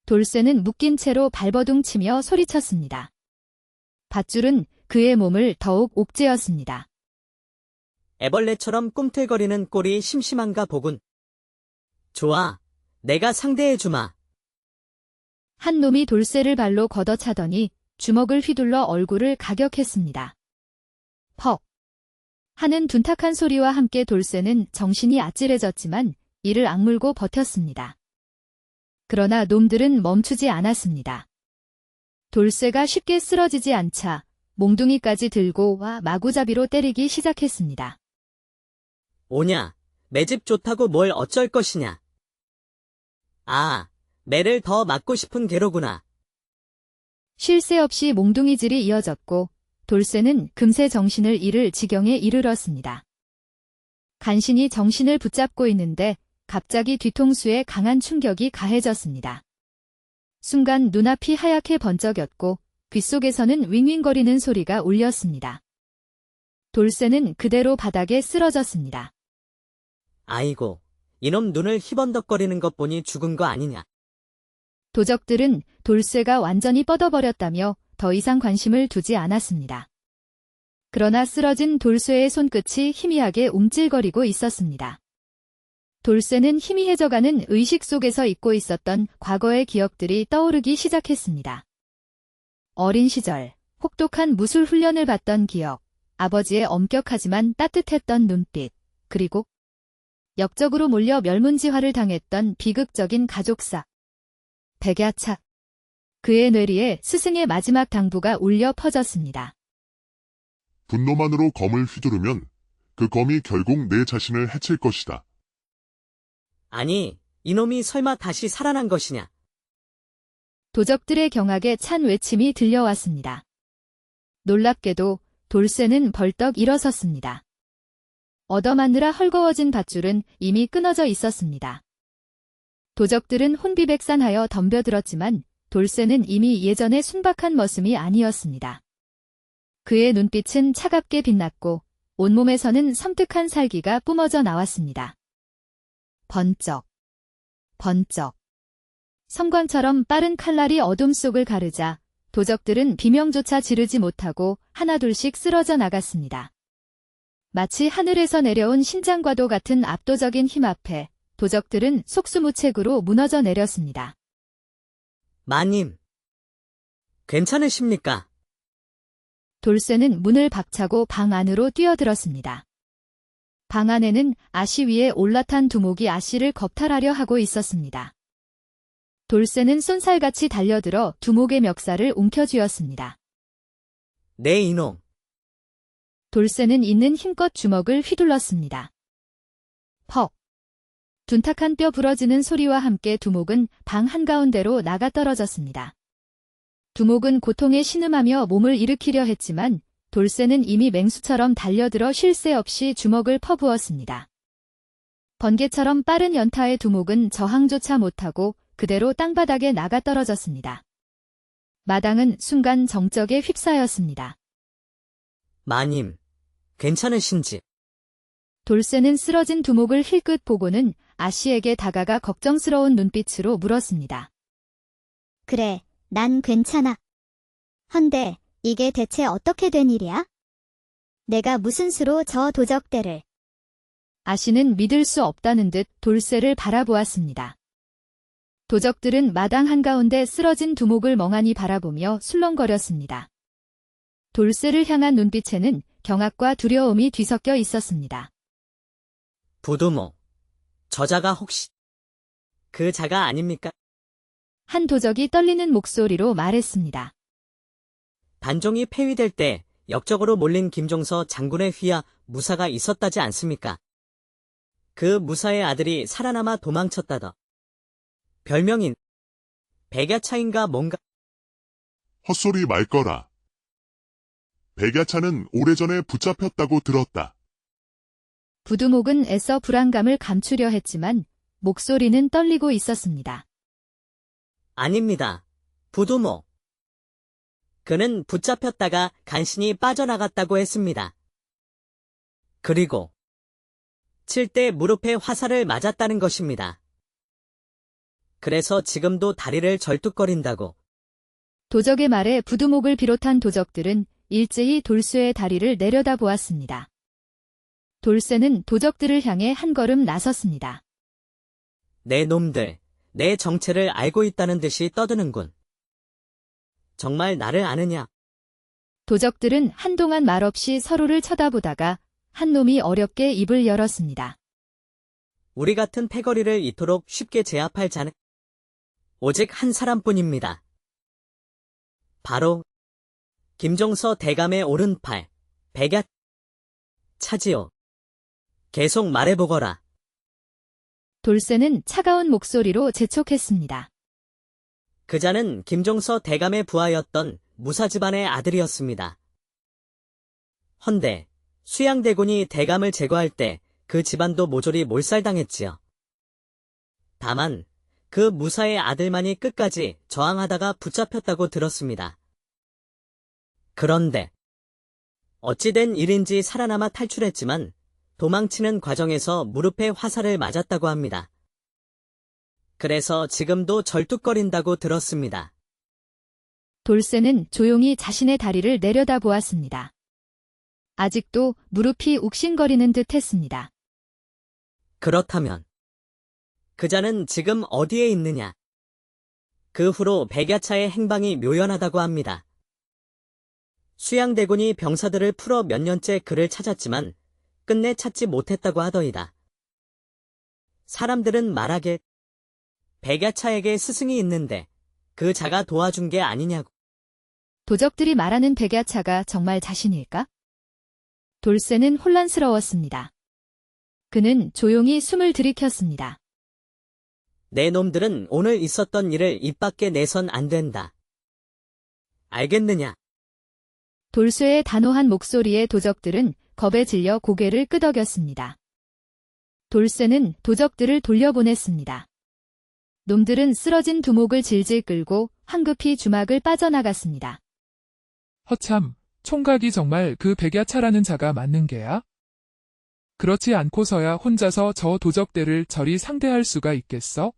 돌쇠는 묶인 채로 발버둥 치며 소리쳤습니다. 밧줄은 그의 몸을 더욱 옥죄었습니다. 애벌레처럼 꿈틀거리는 꼴이 심심한가 보군. 좋아, 내가 상대해주마. 한 놈이 돌쇠를 발로 걷어차더니 주먹을 휘둘러 얼굴을 가격했습니다. 퍽! 하는 둔탁한 소리와 함께 돌쇠는 정신이 아찔해졌지만 이를 악물고 버텼습니다. 그러나 놈들은 멈추지 않았습니다. 돌쇠가 쉽게 쓰러지지 않자 몽둥이까지 들고 와 마구잡이로 때리기 시작했습니다. 오냐, 매집 좋다고 뭘 어쩔 것이냐. 매를 더 맞고 싶은 게로구나. 쉴 새 없이 몽둥이질이 이어졌고 돌쇠는 금세 정신을 잃을 지경에 이르렀습니다. 간신히 정신을 붙잡고 있는데 갑자기 뒤통수에 강한 충격이 가해졌습니다. 순간 눈앞이 하얗게 번쩍였고 귓속에서는 윙윙거리는 소리가 울렸습니다. 돌쇠는 그대로 바닥에 쓰러졌습니다. 아이고, 이놈 눈을 희번덕거리는 것 보니 죽은 거 아니냐. 도적들은 돌쇠가 완전히 뻗어버렸다며 더 이상 관심을 두지 않았습니다. 그러나 쓰러진 돌쇠의 손끝이 희미하게 움찔거리고 있었습니다. 돌쇠는 희미해져가는 의식 속에서 잊고 있었던 과거의 기억들이 떠오르기 시작했습니다. 어린 시절 혹독한 무술 훈련을 받던 기억, 아버지의 엄격하지만 따뜻했던 눈빛, 그리고 역적으로 몰려 멸문지화를 당했던 비극적인 가족사. 백야차. 그의 뇌리에 스승의 마지막 당부가 울려 퍼졌습니다. 분노만으로 검을 휘두르면 그 검이 결국 내 자신을 해칠 것이다. 아니, 이놈이 설마 다시 살아난 것이냐? 도적들의 경악에 찬 외침이 들려왔습니다. 놀랍게도 돌쇠는 벌떡 일어섰습니다. 얻어맞느라 헐거워진 밧줄은 이미 끊어져 있었습니다. 도적들은 혼비백산하여 덤벼들었지만 돌쇠는 이미 예전의 순박한 머슴이 아니었습니다. 그의 눈빛은 차갑게 빛났고 온몸에서는 섬뜩한 살기가 뿜어져 나왔습니다. 번쩍, 번쩍. 섬광처럼 빠른 칼날이 어둠 속을 가르자 도적들은 비명조차 지르지 못하고 하나둘씩 쓰러져 나갔습니다. 마치 하늘에서 내려온 신장과도 같은 압도적인 힘 앞에 도적들은 속수무책으로 무너져 내렸습니다. 마님, 괜찮으십니까? 돌쇠는 문을 박차고 방 안으로 뛰어들었습니다. 방 안에는 아씨 위에 올라탄 두목이 아씨를 겁탈하려 하고 있었습니다. 돌쇠는 쏜살같이 달려들어 두목의 멱살을 움켜쥐었습니다. 네 이놈. 돌쇠는 있는 힘껏 주먹을 휘둘렀습니다. 퍽. 둔탁한 뼈 부러지는 소리와 함께 두목은 방 한가운데로 나가 떨어졌습니다. 두목은 고통에 신음하며 몸을 일으키려 했지만 돌쇠는 이미 맹수처럼 달려들어 쉴 새 없이 주먹을 퍼부었습니다. 번개처럼 빠른 연타의 두목은 저항조차 못하고 그대로 땅바닥에 나가 떨어졌습니다. 마당은 순간 정적에 휩싸였습니다. 마님, 괜찮으신지? 돌쇠는 쓰러진 두목을 힐끗 보고는 아씨에게 다가가 걱정스러운 눈빛으로 물었습니다. 그래, 난 괜찮아. 헌데 이게 대체 어떻게 된 일이야? 내가 무슨 수로 저 도적대를. 아씨는 믿을 수 없다는 듯 돌쇠를 바라보았습니다. 도적들은 마당 한가운데 쓰러진 두목을 멍하니 바라보며 술렁거렸습니다. 돌쇠를 향한 눈빛에는 경악과 두려움이 뒤섞여 있었습니다. 부두목, 저자가 혹시 그 자가 아닙니까? 한 도적이 떨리는 목소리로 말했습니다. 단종이 폐위될 때 역적으로 몰린 김종서 장군의 휘하 무사가 있었다지 않습니까? 그 무사의 아들이 살아남아 도망쳤다더. 별명인 백야차인가 뭔가. 헛소리 말거라. 백야차는 오래전에 붙잡혔다고 들었다. 부두목은 애써 불안감을 감추려 했지만 목소리는 떨리고 있었습니다. 아닙니다. 부두목. 그는 붙잡혔다가 간신히 빠져나갔다고 했습니다. 그리고 칠 때 무릎에 화살을 맞았다는 것입니다. 그래서 지금도 다리를 절뚝거린다고. 도적의 말에 부두목을 비롯한 도적들은 일제히 돌쇠의 다리를 내려다보았습니다. 돌쇠는 도적들을 향해 한 걸음 나섰습니다. 내 놈들, 내 정체를 알고 있다는 듯이 떠드는군. 정말 나를 아느냐? 도적들은 한동안 말없이 서로를 쳐다보다가 한 놈이 어렵게 입을 열었습니다. 우리 같은 패거리를 이토록 쉽게 제압할 자는 오직 한 사람뿐입니다. 바로 김종서 대감의 오른팔, 백야 차지요. 계속 말해보거라. 돌쇠는 차가운 목소리로 재촉했습니다. 그 자는 김종서 대감의 부하였던 무사 집안의 아들이었습니다. 헌데 수양대군이 대감을 제거할 때 그 집안도 모조리 몰살당했지요. 다만 그 무사의 아들만이 끝까지 저항하다가 붙잡혔다고 들었습니다. 그런데 어찌된 일인지 살아남아 탈출했지만 도망치는 과정에서 무릎에 화살을 맞았다고 합니다. 그래서 지금도 절뚝거린다고 들었습니다. 돌쇠는 조용히 자신의 다리를 내려다보았습니다. 아직도 무릎이 욱신거리는 듯 했습니다. 그렇다면 그 자는 지금 어디에 있느냐? 그 후로 백야차의 행방이 묘연하다고 합니다. 수양대군이 병사들을 풀어 몇 년째 그를 찾았지만 끝내 찾지 못했다고 하더이다. 사람들은 말하길 백야차에게 스승이 있는데 그 자가 도와준 게 아니냐고. 도적들이 말하는 백야차가 정말 자신일까? 돌쇠는 혼란스러웠습니다. 그는 조용히 숨을 들이켰습니다. 내 놈들은 오늘 있었던 일을 입 밖에 내선 안 된다. 알겠느냐? 돌쇠의 단호한 목소리에 도적들은 겁에 질려 고개를 끄덕였습니다. 돌쇠는 도적들을 돌려보냈습니다. 놈들은 쓰러진 두목을 질질 끌고 황급히 주막을 빠져나갔습니다. 허참, 총각이 정말 그 백야차라는 자가 맞는 게야? 그렇지 않고서야 혼자서 저 도적대를 저리 상대할 수가 있겠어?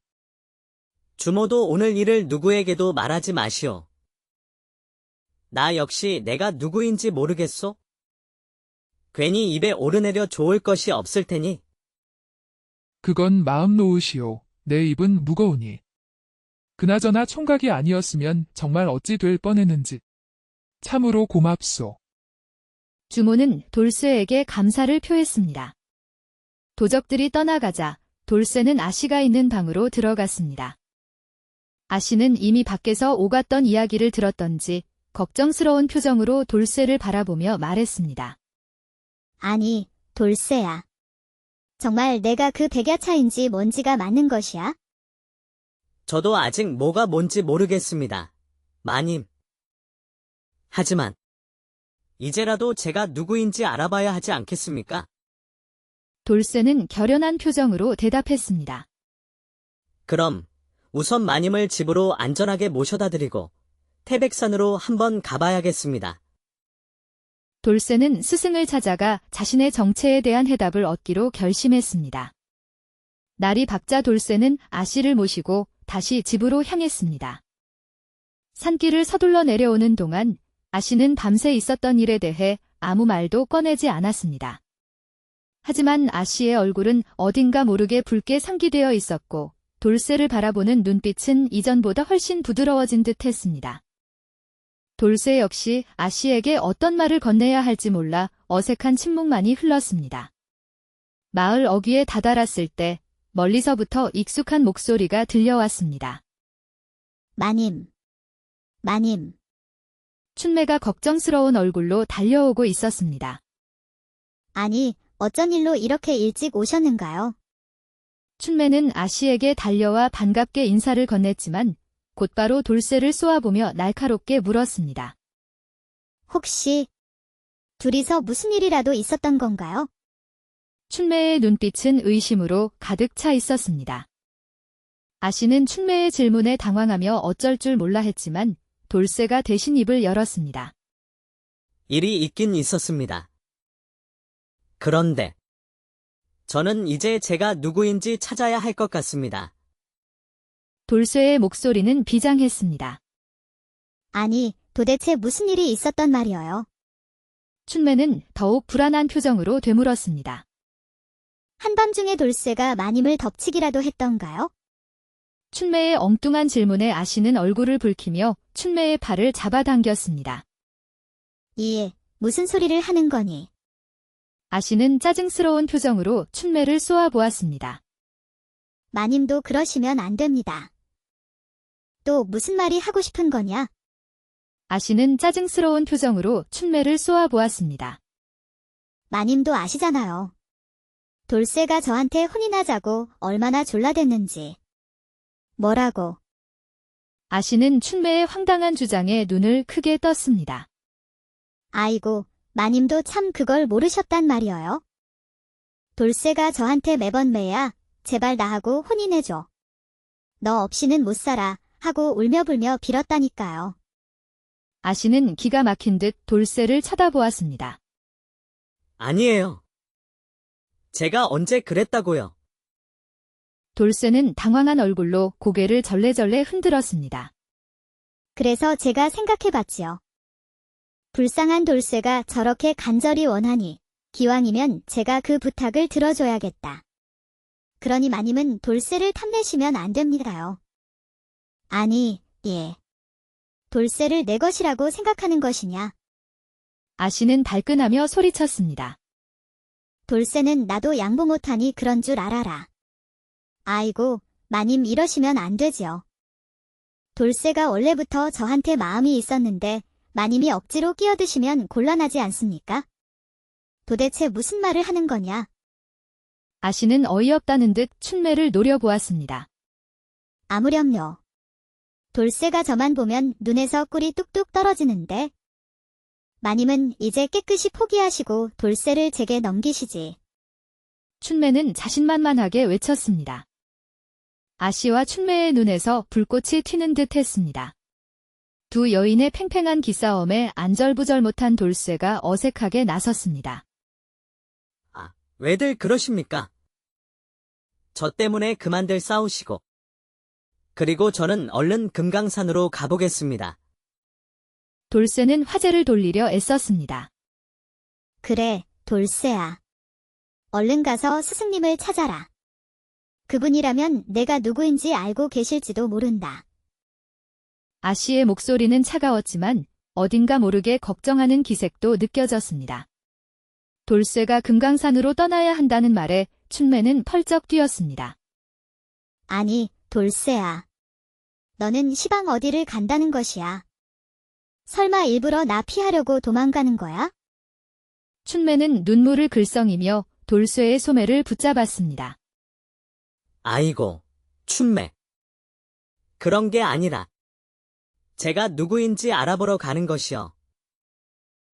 주모도 오늘 일을 누구에게도 말하지 마시오. 나 역시 내가 누구인지 모르겠소? 괜히 입에 오르내려 좋을 것이 없을 테니. 그건 마음 놓으시오. 내 입은 무거우니. 그나저나 총각이 아니었으면 정말 어찌 될 뻔했는지. 참으로 고맙소. 주모는 돌쇠에게 감사를 표했습니다. 도적들이 떠나가자 돌쇠는 아씨가 있는 방으로 들어갔습니다. 아씨는 이미 밖에서 오갔던 이야기를 들었던지 걱정스러운 표정으로 돌쇠를 바라보며 말했습니다. 아니, 돌쇠야. 정말 내가 그 백야차인지 뭔지가 맞는 것이야? 저도 아직 뭐가 뭔지 모르겠습니다. 마님. 하지만 이제라도 제가 누구인지 알아봐야 하지 않겠습니까? 돌쇠는 결연한 표정으로 대답했습니다. 그럼 우선 마님을 집으로 안전하게 모셔다 드리고 태백산으로 한번 가봐야겠습니다. 돌쇠는 스승을 찾아가 자신의 정체에 대한 해답을 얻기로 결심했습니다. 날이 밝자 돌쇠는 아씨를 모시고 다시 집으로 향했습니다. 산길을 서둘러 내려오는 동안 아씨는 밤새 있었던 일에 대해 아무 말도 꺼내지 않았습니다. 하지만 아씨의 얼굴은 어딘가 모르게 붉게 상기되어 있었고 돌쇠를 바라보는 눈빛은 이전보다 훨씬 부드러워진 듯 했습니다. 돌쇠 역시 아씨에게 어떤 말을 건네야 할지 몰라 어색한 침묵만이 흘렀습니다. 마을 어귀에 다다랐을 때 멀리서부터 익숙한 목소리가 들려왔습니다. 마님. 마님. 춘매가 걱정스러운 얼굴로 달려오고 있었습니다. 아니, 어쩐 일로 이렇게 일찍 오셨는가요? 춘매는 아씨에게 달려와 반갑게 인사를 건넸지만 곧바로 돌쇠를 쏘아보며 날카롭게 물었습니다. 혹시 둘이서 무슨 일이라도 있었던 건가요? 춘매의 눈빛은 의심으로 가득 차 있었습니다. 아씨는 춘매의 질문에 당황하며 어쩔 줄 몰라 했지만 돌쇠가 대신 입을 열었습니다. 일이 있긴 있었습니다. 그런데 저는 이제 제가 누구인지 찾아야 할 것 같습니다. 돌쇠의 목소리는 비장했습니다. 아니, 도대체 무슨 일이 있었단 말이어요? 춘매는 더욱 불안한 표정으로 되물었습니다. 한밤중에 돌쇠가 마님을 덮치기라도 했던가요? 춘매의 엉뚱한 질문에 아씨는 얼굴을 붉히며 춘매의 팔을 잡아당겼습니다. 예, 무슨 소리를 하는 거니? 아씨는 짜증스러운 표정으로 춘매를 쏘아보았습니다. 마님도 그러시면 안 됩니다. 또 무슨 말이 하고 싶은 거냐? 아씨는 짜증스러운 표정으로 춘매를 쏘아보았습니다. 마님도 아시잖아요. 돌쇠가 저한테 혼이나 자고 얼마나 졸라댔는지. 뭐라고? 아씨는 춘매의 황당한 주장에 눈을 크게 떴습니다. 아이고, 마님도 참 그걸 모르셨단 말이어요. 돌쇠가 저한테 매번 매야 제발 나하고 혼인해줘. 너 없이는 못 살아 하고 울며불며 빌었다니까요. 아씨는 기가 막힌 듯 돌쇠를 쳐다보았습니다. 아니에요. 제가 언제 그랬다고요? 돌쇠는 당황한 얼굴로 고개를 절레절레 흔들었습니다. 그래서 제가 생각해봤지요. 불쌍한 돌쇠가 저렇게 간절히 원하니 기왕이면 제가 그 부탁을 들어줘야겠다. 그러니 마님은 돌쇠를 탐내시면 안 됩니다요. 아니, 예. 돌쇠를 내 것이라고 생각하는 것이냐? 아씨는 발끈하며 소리쳤습니다. 돌쇠는 나도 양보 못하니 그런 줄 알아라. 아이고, 마님 이러시면 안 되지요. 돌쇠가 원래부터 저한테 마음이 있었는데 마님이 억지로 끼어드시면 곤란하지 않습니까? 도대체 무슨 말을 하는 거냐? 아씨는 어이없다는 듯 춘매를 노려보았습니다. 아무렴요. 돌쇠가 저만 보면 눈에서 꿀이 뚝뚝 떨어지는데. 마님은 이제 깨끗이 포기하시고 돌쇠를 제게 넘기시지. 춘매는 자신만만하게 외쳤습니다. 아씨와 춘매의 눈에서 불꽃이 튀는 듯 했습니다. 두 여인의 팽팽한 기싸움에 안절부절 못한 돌쇠가 어색하게 나섰습니다. 왜들 그러십니까? 저 때문에 그만들 싸우시고. 그리고 저는 얼른 금강산으로 가보겠습니다. 돌쇠는 화제를 돌리려 애썼습니다. 그래, 돌쇠야. 얼른 가서 스승님을 찾아라. 그분이라면 내가 누구인지 알고 계실지도 모른다. 아씨의 목소리는 차가웠지만 어딘가 모르게 걱정하는 기색도 느껴졌습니다. 돌쇠가 금강산으로 떠나야 한다는 말에 춘매는 펄쩍 뛰었습니다. 아니, 돌쇠야. 너는 시방 어디를 간다는 것이야? 설마 일부러 나 피하려고 도망가는 거야? 춘매는 눈물을 글썽이며 돌쇠의 소매를 붙잡았습니다. 아이고, 춘매. 그런 게 아니라 제가 누구인지 알아보러 가는 것이요.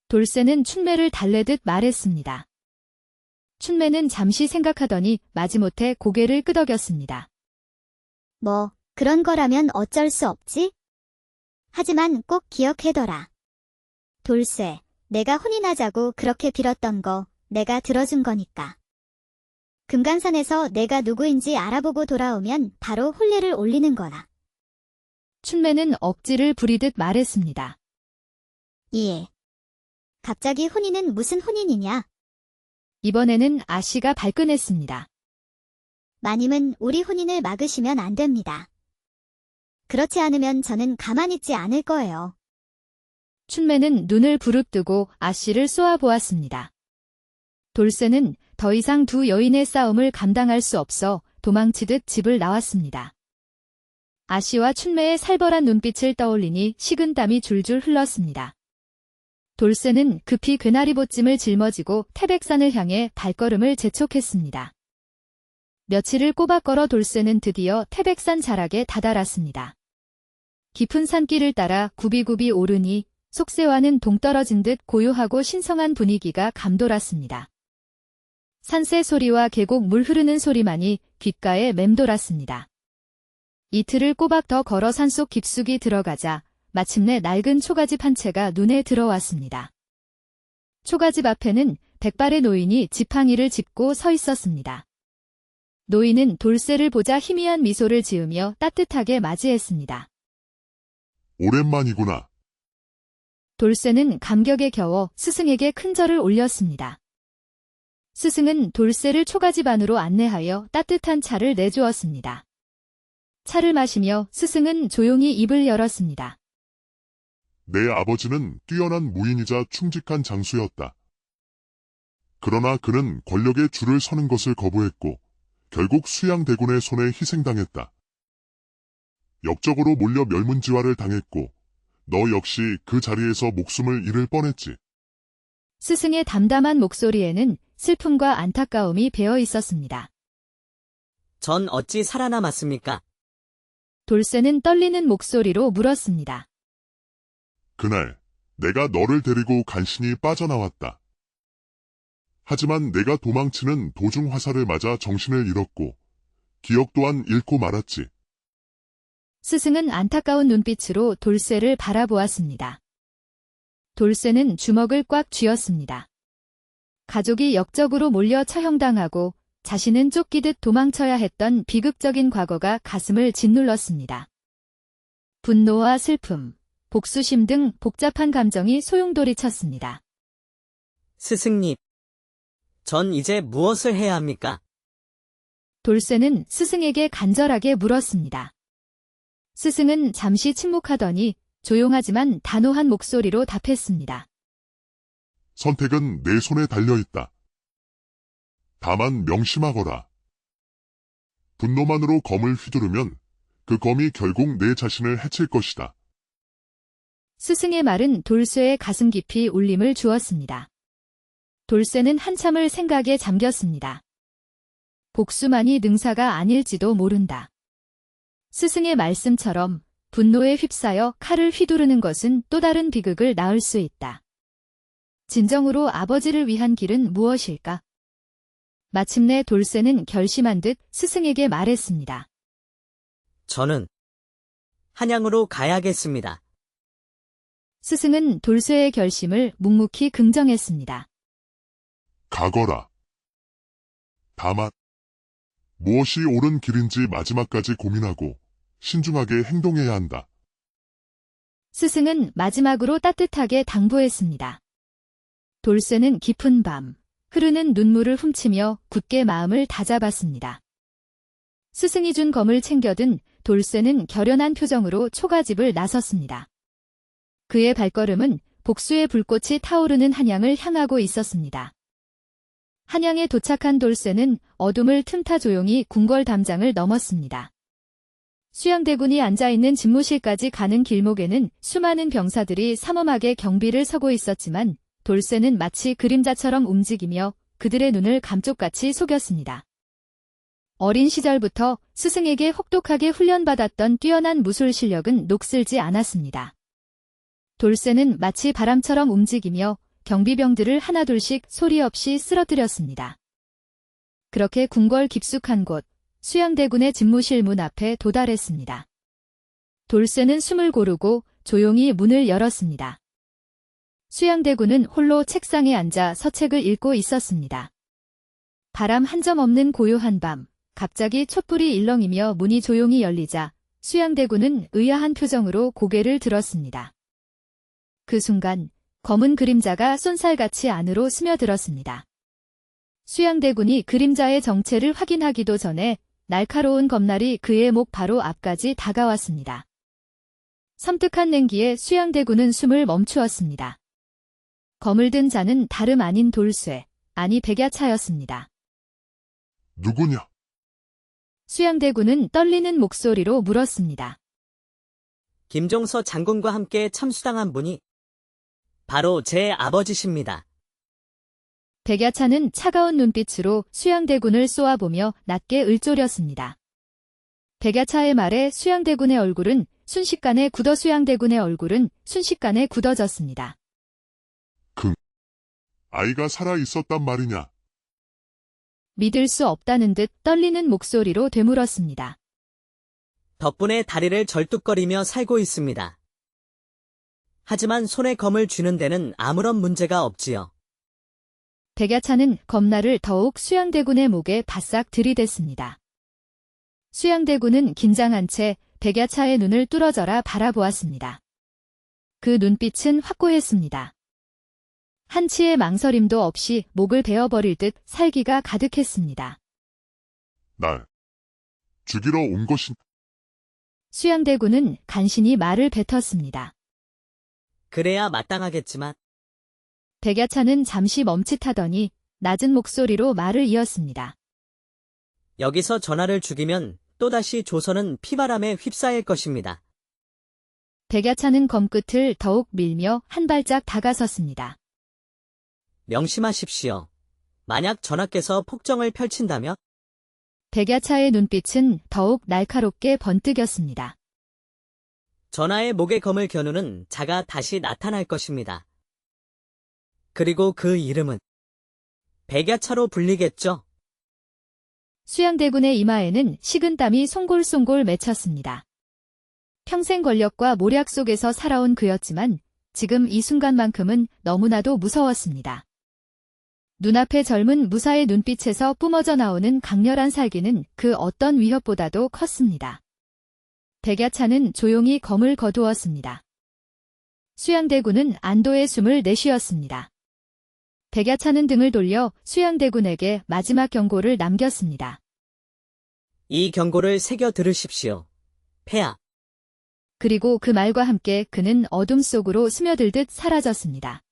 돌쇠는 춘매를 달래듯 말했습니다. 춘매는 잠시 생각하더니 마지못해 고개를 끄덕였습니다. 뭐, 그런 거라면 어쩔 수 없지? 하지만 꼭 기억해둬라. 돌쇠, 내가 혼인하자고 그렇게 빌었던 거 내가 들어준 거니까. 금강산에서 내가 누구인지 알아보고 돌아오면 바로 혼례를 올리는 거라. 춘매는 억지를 부리듯 말했습니다. 예. 갑자기 혼인은 무슨 혼인이냐? 이번에는 아씨가 발끈했습니다. 마님은 우리 혼인을 막으시면 안 됩니다. 그렇지 않으면 저는 가만히 있지 않을 거예요. 춘매는 눈을 부릅뜨고 아씨를 쏘아보았습니다. 돌쇠는 더 이상 두 여인의 싸움을 감당할 수 없어 도망치듯 집을 나왔습니다. 아씨와 춘매의 살벌한 눈빛을 떠올리니 식은땀이 줄줄 흘렀습니다. 돌쇠는 급히 괴나리 보찜을 짊어지고 태백산을 향해 발걸음을 재촉했습니다. 며칠을 꼬박 걸어 돌쇠는 드디어 태백산 자락에 다다랐습니다. 깊은 산길을 따라 굽이굽이 오르니 속세와는 동떨어진 듯 고요하고 신성한 분위기가 감돌았습니다. 산새 소리와 계곡 물 흐르는 소리만이 귓가에 맴돌았습니다. 이틀을 꼬박 더 걸어 산속 깊숙이 들어가자 마침내 낡은 초가집 한 채가 눈에 들어왔습니다. 초가집 앞에는 백발의 노인이 지팡이를 짚고 서 있었습니다. 노인은 돌쇠를 보자 희미한 미소를 지으며 따뜻하게 맞이했습니다. 오랜만이구나. 돌쇠는 감격에 겨워 스승에게 큰 절을 올렸습니다. 스승은 돌쇠를 초가집 안으로 안내하여 따뜻한 차를 내주었습니다. 차를 마시며 스승은 조용히 입을 열었습니다. 내 아버지는 뛰어난 무인이자 충직한 장수였다. 그러나 그는 권력에 줄을 서는 것을 거부했고 결국 수양대군의 손에 희생당했다. 역적으로 몰려 멸문지화를 당했고 너 역시 그 자리에서 목숨을 잃을 뻔했지. 스승의 담담한 목소리에는 슬픔과 안타까움이 배어 있었습니다. 전 어찌 살아남았습니까? 돌쇠는 떨리는 목소리로 물었습니다. 그날 내가 너를 데리고 간신히 빠져나왔다. 하지만 내가 도망치는 도중 화살을 맞아 정신을 잃었고 기억 또한 잃고 말았지. 스승은 안타까운 눈빛으로 돌쇠를 바라보았습니다. 돌쇠는 주먹을 꽉 쥐었습니다. 가족이 역적으로 몰려 처형당하고 자신은 쫓기듯 도망쳐야 했던 비극적인 과거가 가슴을 짓눌렀습니다. 분노와 슬픔, 복수심 등 복잡한 감정이 소용돌이쳤습니다. 스승님, 전 이제 무엇을 해야 합니까? 돌쇠는 스승에게 간절하게 물었습니다. 스승은 잠시 침묵하더니 조용하지만 단호한 목소리로 답했습니다. 선택은 내 손에 달려있다. 다만 명심하거라. 분노만으로 검을 휘두르면 그 검이 결국 내 자신을 해칠 것이다. 스승의 말은 돌쇠의 가슴 깊이 울림을 주었습니다. 돌쇠는 한참을 생각에 잠겼습니다. 복수만이 능사가 아닐지도 모른다. 스승의 말씀처럼 분노에 휩싸여 칼을 휘두르는 것은 또 다른 비극을 낳을 수 있다. 진정으로 아버지를 위한 길은 무엇일까? 마침내 돌쇠는 결심한 듯 스승에게 말했습니다. 저는 한양으로 가야겠습니다. 스승은 돌쇠의 결심을 묵묵히 긍정했습니다. 가거라. 다만 무엇이 옳은 길인지 마지막까지 고민하고 신중하게 행동해야 한다. 스승은 마지막으로 따뜻하게 당부했습니다. 돌쇠는 깊은 밤, 흐르는 눈물을 훔치며 굳게 마음을 다잡았습니다. 스승이 준 검을 챙겨든 돌쇠는 결연한 표정으로 초가집을 나섰습니다. 그의 발걸음은 복수의 불꽃이 타오르는 한양을 향하고 있었습니다. 한양에 도착한 돌쇠는 어둠을 틈타 조용히 궁궐 담장을 넘었습니다. 수양대군이 앉아있는 집무실까지 가는 길목에는 수많은 병사들이 삼엄하게 경비를 서고 있었지만 돌쇠는 마치 그림자처럼 움직이며 그들의 눈을 감쪽같이 속였습니다. 어린 시절부터 스승에게 혹독하게 훈련받았던 뛰어난 무술 실력은 녹슬지 않았습니다. 돌쇠는 마치 바람처럼 움직이며 경비병들을 하나둘씩 소리 없이 쓰러뜨렸습니다. 그렇게 궁궐 깊숙한 곳, 수양대군의 집무실 문 앞에 도달했습니다. 돌쇠는 숨을 고르고 조용히 문을 열었습니다. 수양대군은 홀로 책상에 앉아 서책을 읽고 있었습니다. 바람 한 점 없는 고요한 밤, 갑자기 촛불이 일렁이며 문이 조용히 열리자 수양대군은 의아한 표정으로 고개를 들었습니다. 그 순간 검은 그림자가 쏜살같이 안으로 스며들었습니다. 수양대군이 그림자의 정체를 확인하기도 전에 날카로운 검날이 그의 목 바로 앞까지 다가왔습니다. 섬뜩한 냉기에 수양대군은 숨을 멈추었습니다. 검을 든 자는 다름 아닌 돌쇠, 아니 백야차였습니다. 누구냐? 수양대군은 떨리는 목소리로 물었습니다. 김종서 장군과 함께 참수당한 분이 바로 제 아버지십니다. 백야차는 차가운 눈빛으로 수양대군을 쏘아보며 낮게 을조렸습니다. 백야차의 말에 수양대군의 얼굴은 순식간에 굳어졌습니다. 아이가 살아 있었단 말이냐? 믿을 수 없다는 듯 떨리는 목소리로 되물었습니다. 덕분에 다리를 절뚝거리며 살고 있습니다. 하지만 손에 검을 쥐는 데는 아무런 문제가 없지요. 백야차는 검날을 더욱 수양대군의 목에 바싹 들이댔습니다. 수양대군은 긴장한 채 백야차의 눈을 뚫어져라 바라보았습니다. 그 눈빛은 확고했습니다. 한치의 망설임도 없이 목을 베어버릴 듯 살기가 가득했습니다. 날 죽이러 온 것인. 수양대군은 간신히 말을 뱉었습니다. 그래야 마땅하겠지만 백야차는 잠시 멈칫하더니 낮은 목소리로 말을 이었습니다. 여기서 전하를 죽이면 또다시 조선은 피바람에 휩싸일 것입니다. 백야차는 검끝을 더욱 밀며 한 발짝 다가섰습니다. 명심하십시오. 만약 전하께서 폭정을 펼친다면 백야차의 눈빛은 더욱 날카롭게 번뜩였습니다. 전하의 목에 검을 겨누는 자가 다시 나타날 것입니다. 그리고 그 이름은 백야차로 불리겠죠. 수양대군의 이마에는 식은땀이 송골송골 맺혔습니다. 평생 권력과 모략 속에서 살아온 그였지만 지금 이 순간만큼은 너무나도 무서웠습니다. 눈앞의 젊은 무사의 눈빛에서 뿜어져 나오는 강렬한 살기는 그 어떤 위협보다도 컸습니다. 백야차는 조용히 검을 거두었습니다. 수양대군은 안도의 숨을 내쉬었습니다. 백야차는 등을 돌려 수양대군에게 마지막 경고를 남겼습니다. 이 경고를 새겨 들으십시오. 폐하. 그리고 그 말과 함께 그는 어둠 속으로 스며들듯 사라졌습니다.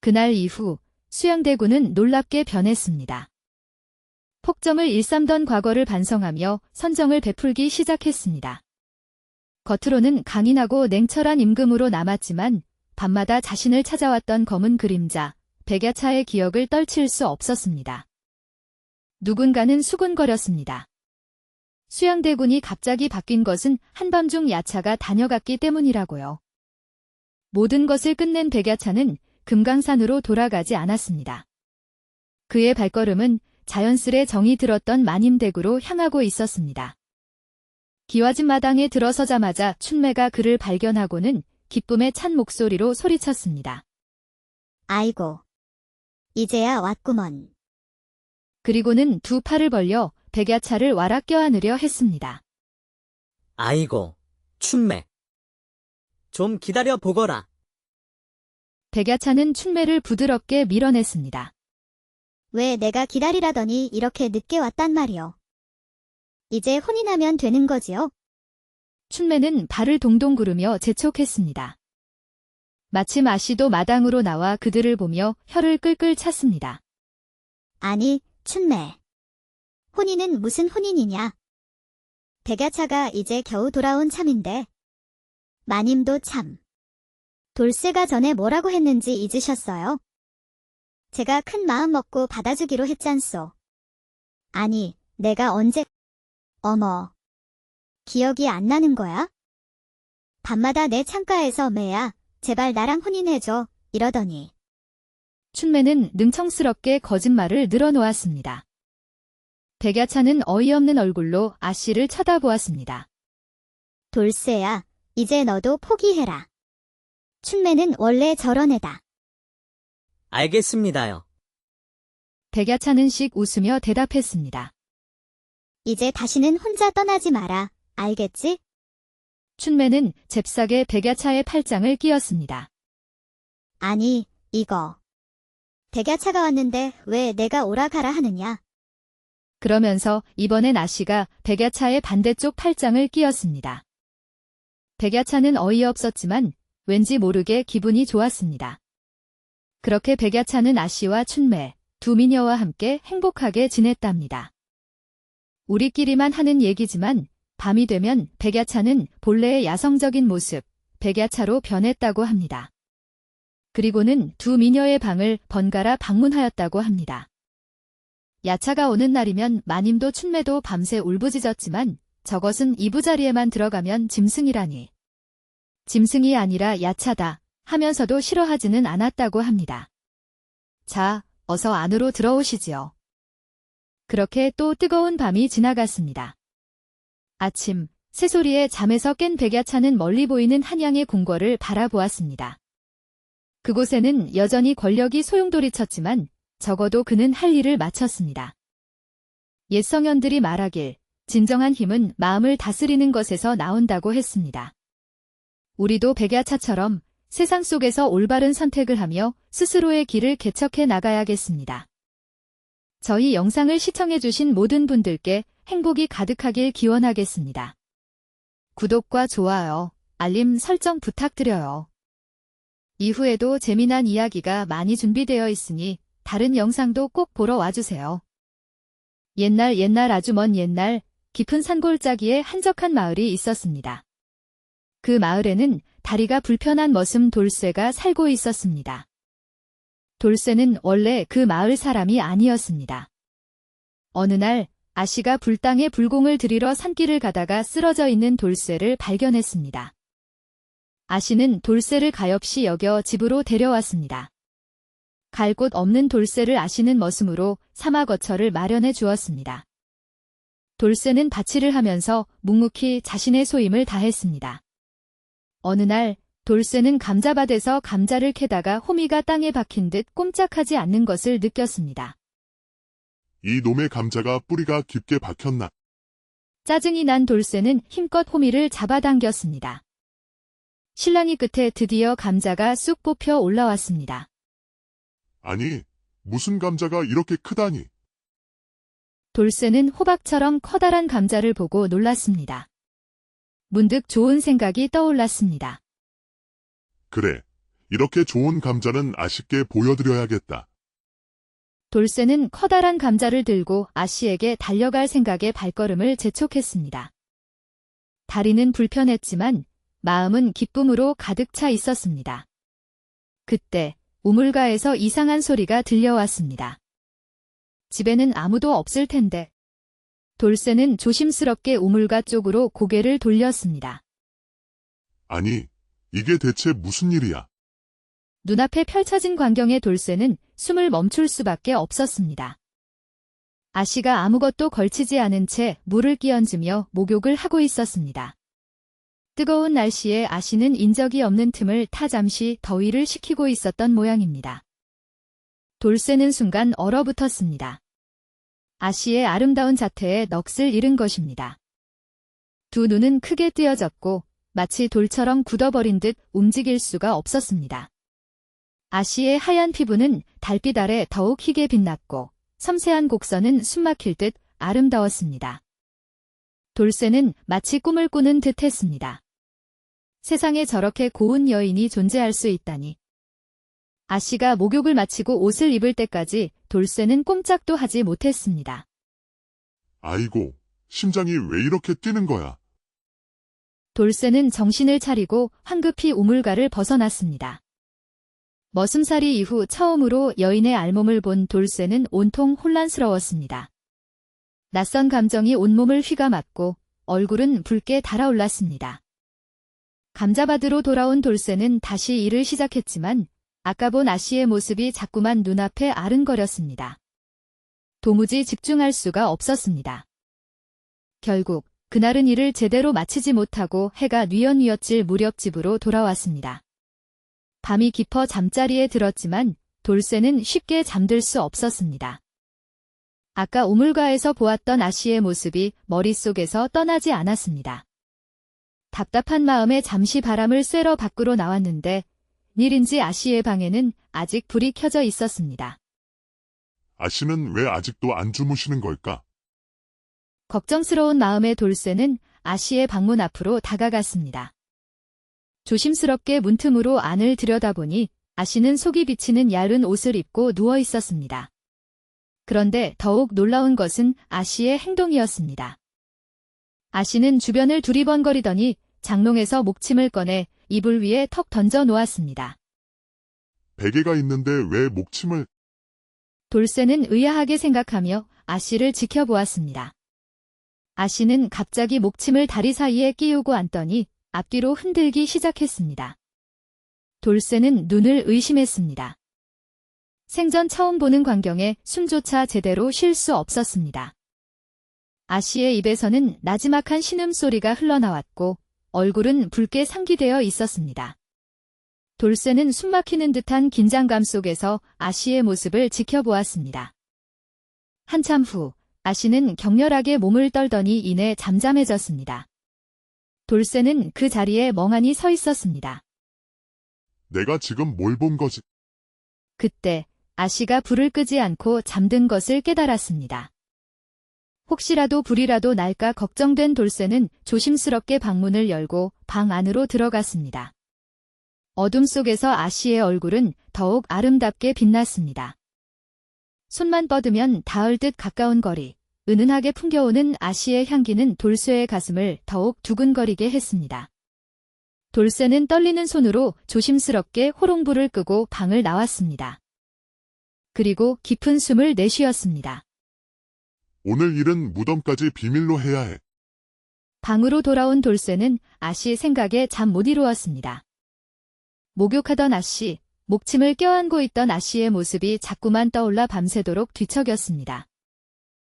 그날 이후 수양대군은 놀랍게 변했습니다. 폭정을 일삼던 과거를 반성하며 선정을 베풀기 시작했습니다. 겉으로는 강인하고 냉철한 임금으로 남았지만 밤마다 자신을 찾아왔던 검은 그림자, 백야차의 기억을 떨칠 수 없었습니다. 누군가는 수군거렸습니다. 수양대군이 갑자기 바뀐 것은 한밤중 야차가 다녀갔기 때문이라고요. 모든 것을 끝낸 백야차는 금강산으로 돌아가지 않았습니다. 그의 발걸음은 자연스레 정이 들었던 마님댁으로 향하고 있었습니다. 기와집 마당에 들어서자마자 춘매가 그를 발견하고는 기쁨에 찬 목소리로 소리쳤습니다. 아이고, 이제야 왔구먼. 그리고는 두 팔을 벌려 백야차를 와락 껴안으려 했습니다. 아이고, 춘매. 좀 기다려 보거라. 백야차는 춘매를 부드럽게 밀어냈습니다. 왜 내가 기다리라더니 이렇게 늦게 왔단 말이오. 이제 혼이 나면 되는 거지요? 춘매는 발을 동동 구르며 재촉했습니다. 마침 아씨도 마당으로 나와 그들을 보며 혀를 끌끌 찼습니다. 아니, 춘매. 혼인은 무슨 혼인이냐? 백야차가 이제 겨우 돌아온 참인데. 마님도 참. 돌쇠가 전에 뭐라고 했는지 잊으셨어요? 제가 큰 마음 먹고 받아주기로 했잖소. 아니, 내가 언제... 어머. 기억이 안 나는 거야? 밤마다 내 창가에서 매야 제발 나랑 혼인해줘 이러더니. 춘매는 능청스럽게 거짓말을 늘어놓았습니다. 백야차는 어이없는 얼굴로 아씨를 쳐다보았습니다. 돌쇠야, 이제 너도 포기해라. 춘매는 원래 저런 애다. 알겠습니다요. 백야차는 씩 웃으며 대답했습니다. 이제 다시는 혼자 떠나지 마라. 알겠지? 춘매는 잽싸게 백야차의 팔짱을 끼웠습니다. 아니, 이거. 백야차가 왔는데 왜 내가 오라 가라 하느냐? 그러면서 이번엔 아씨가 백야차의 반대쪽 팔짱을 끼웠습니다. 백야차는 어이없었지만 왠지 모르게 기분이 좋았습니다. 그렇게 백야차는 아씨와 춘매, 두 미녀와 함께 행복하게 지냈답니다. 우리끼리만 하는 얘기지만 밤이 되면 백야차는 본래의 야성적인 모습, 백야차로 변했다고 합니다. 그리고는 두 미녀의 방을 번갈아 방문하였다고 합니다. 야차가 오는 날이면 마님도 춘매도 밤새 울부짖었지만 저것은 이부자리에만 들어가면 짐승이라니. 짐승이 아니라 야차다 하면서도 싫어하지는 않았다고 합니다. 자, 어서 안으로 들어오시지요. 그렇게 또 뜨거운 밤이 지나갔습니다. 아침, 새소리에 잠에서 깬 백야차는 멀리 보이는 한양의 궁궐을 바라보았습니다. 그곳에는 여전히 권력이 소용돌이쳤지만 적어도 그는 할 일을 마쳤습니다. 옛 성현들이 말하길 진정한 힘은 마음을 다스리는 것에서 나온다고 했습니다. 우리도 백야차처럼 세상 속에서 올바른 선택을 하며 스스로의 길을 개척해 나가야겠습니다. 저희 영상을 시청해주신 모든 분들께 행복이 가득하길 기원하겠습니다. 구독과 좋아요, 알림 설정 부탁드려요. 이후에도 재미난 이야기가 많이 준비되어 있으니 다른 영상도 꼭 보러 와주세요. 옛날 아주 먼 옛날 깊은 산골짜기에 한적한 마을이 있었습니다. 그 마을에는 다리가 불편한 머슴 돌쇠가 살고 있었습니다. 돌쇠는 원래 그 마을 사람이 아니었습니다. 어느 날 아씨가 불당에 불공을 들이러 산길을 가다가 쓰러져 있는 돌쇠를 발견했습니다. 아씨는 돌쇠를 가엾이 여겨 집으로 데려왔습니다. 갈 곳 없는 돌쇠를 아씨는 머슴으로 사마거처를 마련해 주었습니다. 돌쇠는 바치를 하면서 묵묵히 자신의 소임을 다했습니다. 어느 날 돌쇠는 감자밭에서 감자를 캐다가 호미가 땅에 박힌 듯 꼼짝하지 않는 것을 느꼈습니다. 이 놈의 감자가 뿌리가 깊게 박혔나? 짜증이 난 돌쇠는 힘껏 호미를 잡아당겼습니다. 실랑이 끝에 드디어 감자가 쑥 뽑혀 올라왔습니다. 아니, 무슨 감자가 이렇게 크다니? 돌쇠는 호박처럼 커다란 감자를 보고 놀랐습니다. 문득 좋은 생각이 떠올랐습니다. 그래, 이렇게 좋은 감자는 아씨께 보여드려야겠다. 돌쇠는 커다란 감자를 들고 아씨에게 달려갈 생각에 발걸음을 재촉했습니다. 다리는 불편했지만 마음은 기쁨으로 가득 차 있었습니다. 그때 우물가에서 이상한 소리가 들려왔습니다. 집에는 아무도 없을 텐데. 돌쇠는 조심스럽게 우물가 쪽으로 고개를 돌렸습니다. 아니, 이게 대체 무슨 일이야? 눈앞에 펼쳐진 광경에 돌쇠는 숨을 멈출 수밖에 없었습니다. 아씨가 아무것도 걸치지 않은 채 물을 끼얹으며 목욕을 하고 있었습니다. 뜨거운 날씨에 아씨는 인적이 없는 틈을 타 잠시 더위를 식히고 있었던 모양입니다. 돌쇠는 순간 얼어붙었습니다. 아씨의 아름다운 자태에 넋을 잃은 것입니다. 두 눈은 크게 뜨여졌고 마치 돌처럼 굳어버린 듯 움직일 수가 없었습니다. 아씨의 하얀 피부는 달빛 아래 더욱 희게 빛났고 섬세한 곡선은 숨막힐 듯 아름다웠습니다. 돌쇠는 마치 꿈을 꾸는 듯 했습니다. 세상에 저렇게 고운 여인이 존재할 수 있다니. 아씨가 목욕을 마치고 옷을 입을 때까지 돌쇠는 꼼짝도 하지 못했습니다. 아이고, 심장이 왜 이렇게 뛰는 거야? 돌쇠는 정신을 차리고 황급히 우물가를 벗어났습니다. 머슴살이 이후 처음으로 여인의 알몸을 본 돌쇠는 온통 혼란스러웠습니다. 낯선 감정이 온몸을 휘감았고 얼굴은 붉게 달아올랐습니다. 감자밭으로 돌아온 돌쇠는 다시 일을 시작했지만 아까 본 아씨의 모습이 자꾸만 눈앞에 아른거렸습니다. 도무지 집중할 수가 없었습니다. 결국 그날은 일을 제대로 마치지 못하고 해가 뉘엿뉘엿질 무렵 집으로 돌아왔습니다. 밤이 깊어 잠자리에 들었지만 돌쇠는 쉽게 잠들 수 없었습니다. 아까 우물가에서 보았던 아씨의 모습이 머릿속에서 떠나지 않았습니다. 답답한 마음에 잠시 바람을 쐬러 밖으로 나왔는데 일인지 아씨의 방에는 아직 불이 켜져 있었습니다. 아씨는 왜 아직도 안 주무시는 걸까? 걱정스러운 마음에 돌쇠는 아씨의 방문 앞으로 다가갔습니다. 조심스럽게 문틈으로 안을 들여다보니 아씨는 속이 비치는 얇은 옷을 입고 누워 있었습니다. 그런데 더욱 놀라운 것은 아씨의 행동이었습니다. 아씨는 주변을 두리번거리더니 장롱에서 목침을 꺼내 이불 위에 턱 던져 놓았습니다. 베개가 있는데 왜 목침을... 돌쇠는 의아하게 생각하며 아씨를 지켜보았습니다. 아씨는 갑자기 목침을 다리 사이에 끼우고 앉더니 앞뒤로 흔들기 시작했습니다. 돌쇠는 눈을 의심했습니다. 생전 처음 보는 광경에 숨조차 제대로 쉴 수 없었습니다. 아씨의 입에서는 나지막한 신음소리가 흘러나왔고 얼굴은 붉게 상기되어 있었습니다. 돌쇠는 숨막히는 듯한 긴장감 속에서 아씨의 모습을 지켜보았습니다. 한참 후 아씨는 격렬하게 몸을 떨더니 이내 잠잠해졌습니다. 돌쇠는 그 자리에 멍하니 서 있었습니다. 내가 지금 뭘 본 거지? 그때 아씨가 불을 끄지 않고 잠든 것을 깨달았습니다. 혹시라도 불이라도 날까 걱정된 돌쇠는 조심스럽게 방문을 열고 방 안으로 들어갔습니다. 어둠 속에서 아씨의 얼굴은 더욱 아름답게 빛났습니다. 손만 뻗으면 닿을 듯 가까운 거리, 은은하게 풍겨오는 아씨의 향기는 돌쇠의 가슴을 더욱 두근거리게 했습니다. 돌쇠는 떨리는 손으로 조심스럽게 호롱불을 끄고 방을 나왔습니다. 그리고 깊은 숨을 내쉬었습니다. 오늘 일은 무덤까지 비밀로 해야 해. 방으로 돌아온 돌쇠는 아씨 생각에 잠 못 이루었습니다. 목욕하던 아씨, 목침을 껴안고 있던 아씨의 모습이 자꾸만 떠올라 밤새도록 뒤척였습니다.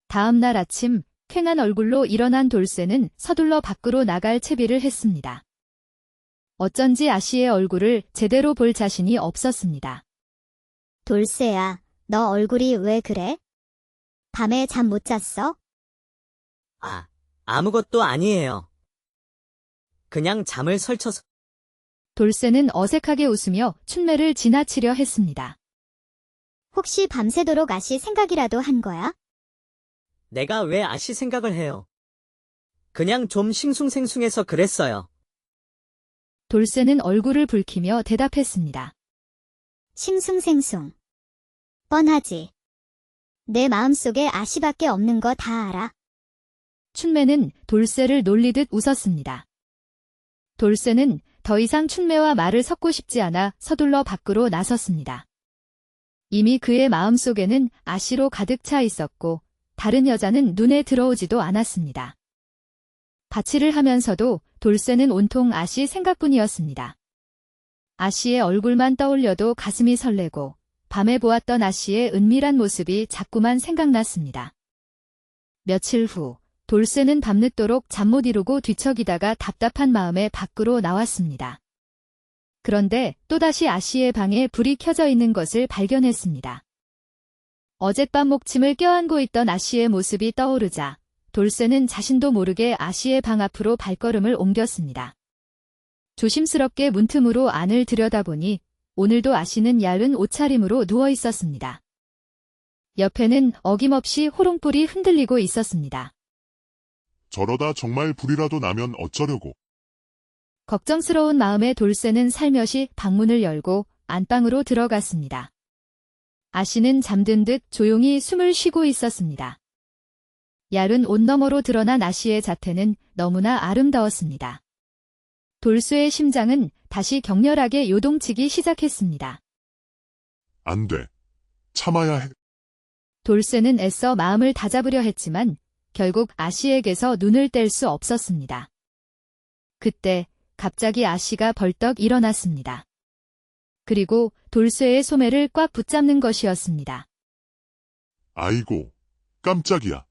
다음 날 아침, 퀭한 얼굴로 일어난 돌쇠는 서둘러 밖으로 나갈 채비를 했습니다. 어쩐지 아씨의 얼굴을 제대로 볼 자신이 없었습니다. 돌쇠야, 너 얼굴이 왜 그래? 밤에 잠 못 잤어? 아무것도 아니에요. 그냥 잠을 설쳐서. 돌쇠는 어색하게 웃으며 춘매를 지나치려 했습니다. 혹시 밤새도록 아씨 생각이라도 한 거야? 내가 왜 아씨 생각을 해요? 그냥 좀 싱숭생숭해서 그랬어요. 돌쇠는 얼굴을 붉히며 대답했습니다. 싱숭생숭. 뻔하지. 내 마음속에 아씨밖에 없는 거 다 알아. 춘매는 돌쇠를 놀리듯 웃었습니다. 돌쇠는 더 이상 춘매와 말을 섞고 싶지 않아 서둘러 밖으로 나섰습니다. 이미 그의 마음속에는 아씨로 가득 차 있었고 다른 여자는 눈에 들어오지도 않았습니다. 바치를 하면서도 돌쇠는 온통 아씨 생각뿐이었습니다. 아씨의 얼굴만 떠올려도 가슴이 설레고 밤에 보았던 아씨의 은밀한 모습이 자꾸만 생각났습니다. 며칠 후 돌쇠는 밤늦도록 잠 못 이루고 뒤척이다가 답답한 마음에 밖으로 나왔습니다. 그런데 또다시 아씨의 방에 불이 켜져 있는 것을 발견했습니다. 어젯밤 목침을 껴안고 있던 아씨의 모습이 떠오르자 돌쇠는 자신도 모르게 아씨의 방 앞으로 발걸음을 옮겼습니다. 조심스럽게 문틈으로 안을 들여다보니 오늘도 아씨는 얇은 옷차림으로 누워 있었습니다. 옆에는 어김없이 호롱불이 흔들리고 있었습니다. 저러다 정말 불이라도 나면 어쩌려고. 걱정스러운 마음에 돌쇠는 살며시 방문을 열고 안방으로 들어갔습니다. 아씨는 잠든 듯 조용히 숨을 쉬고 있었습니다. 얇은 옷 너머로 드러난 아씨의 자태는 너무나 아름다웠습니다. 돌쇠의 심장은 다시 격렬하게 요동치기 시작했습니다. 안 돼. 참아야 해. 돌쇠는 애써 마음을 다잡으려 했지만 결국 아씨에게서 눈을 뗄 수 없었습니다. 그때 갑자기 아씨가 벌떡 일어났습니다. 그리고 돌쇠의 소매를 꽉 붙잡는 것이었습니다. 아이고, 깜짝이야.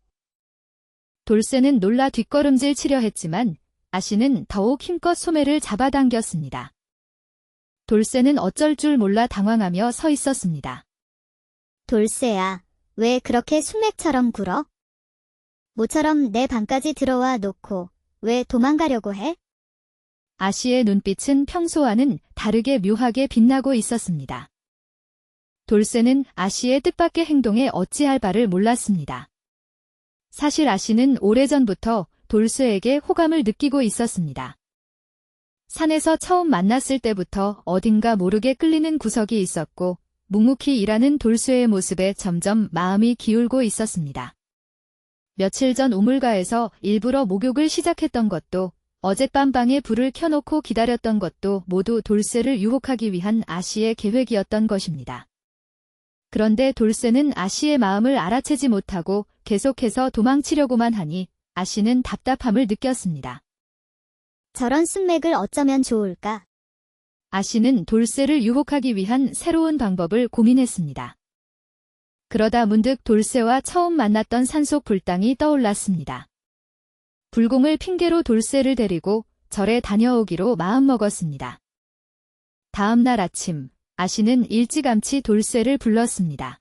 돌쇠는 놀라 뒷걸음질 치려 했지만 아씨는 더욱 힘껏 소매를 잡아당겼습니다. 돌쇠는 어쩔 줄 몰라 당황하며 서 있었습니다. 돌쇠야, 왜 그렇게 숙맥처럼 굴어? 모처럼 내 방까지 들어와 놓고 왜 도망가려고 해? 아씨의 눈빛은 평소와는 다르게 묘하게 빛나고 있었습니다. 돌쇠는 아씨의 뜻밖의 행동에 어찌할 바를 몰랐습니다. 사실 아씨는 오래전부터 돌쇠에게 호감을 느끼고 있었습니다. 산에서 처음 만났을 때부터 어딘가 모르게 끌리는 구석이 있었고 묵묵히 일하는 돌쇠의 모습에 점점 마음이 기울고 있었습니다. 며칠 전 우물가에서 일부러 목욕을 시작했던 것도 어젯밤 방에 불을 켜놓고 기다렸던 것도 모두 돌쇠를 유혹하기 위한 아씨의 계획이었던 것입니다. 그런데 돌쇠는 아씨의 마음을 알아채지 못하고 계속해서 도망치려고만 하니 아씨는 답답함을 느꼈습니다. 저런 숙맥을 어쩌면 좋을까? 아씨는 돌쇠를 유혹하기 위한 새로운 방법을 고민했습니다. 그러다 문득 돌쇠와 처음 만났던 산속 불당이 떠올랐습니다. 불공을 핑계로 돌쇠를 데리고 절에 다녀오기로 마음먹었습니다. 다음 날 아침, 아씨는 일찌감치 돌쇠를 불렀습니다.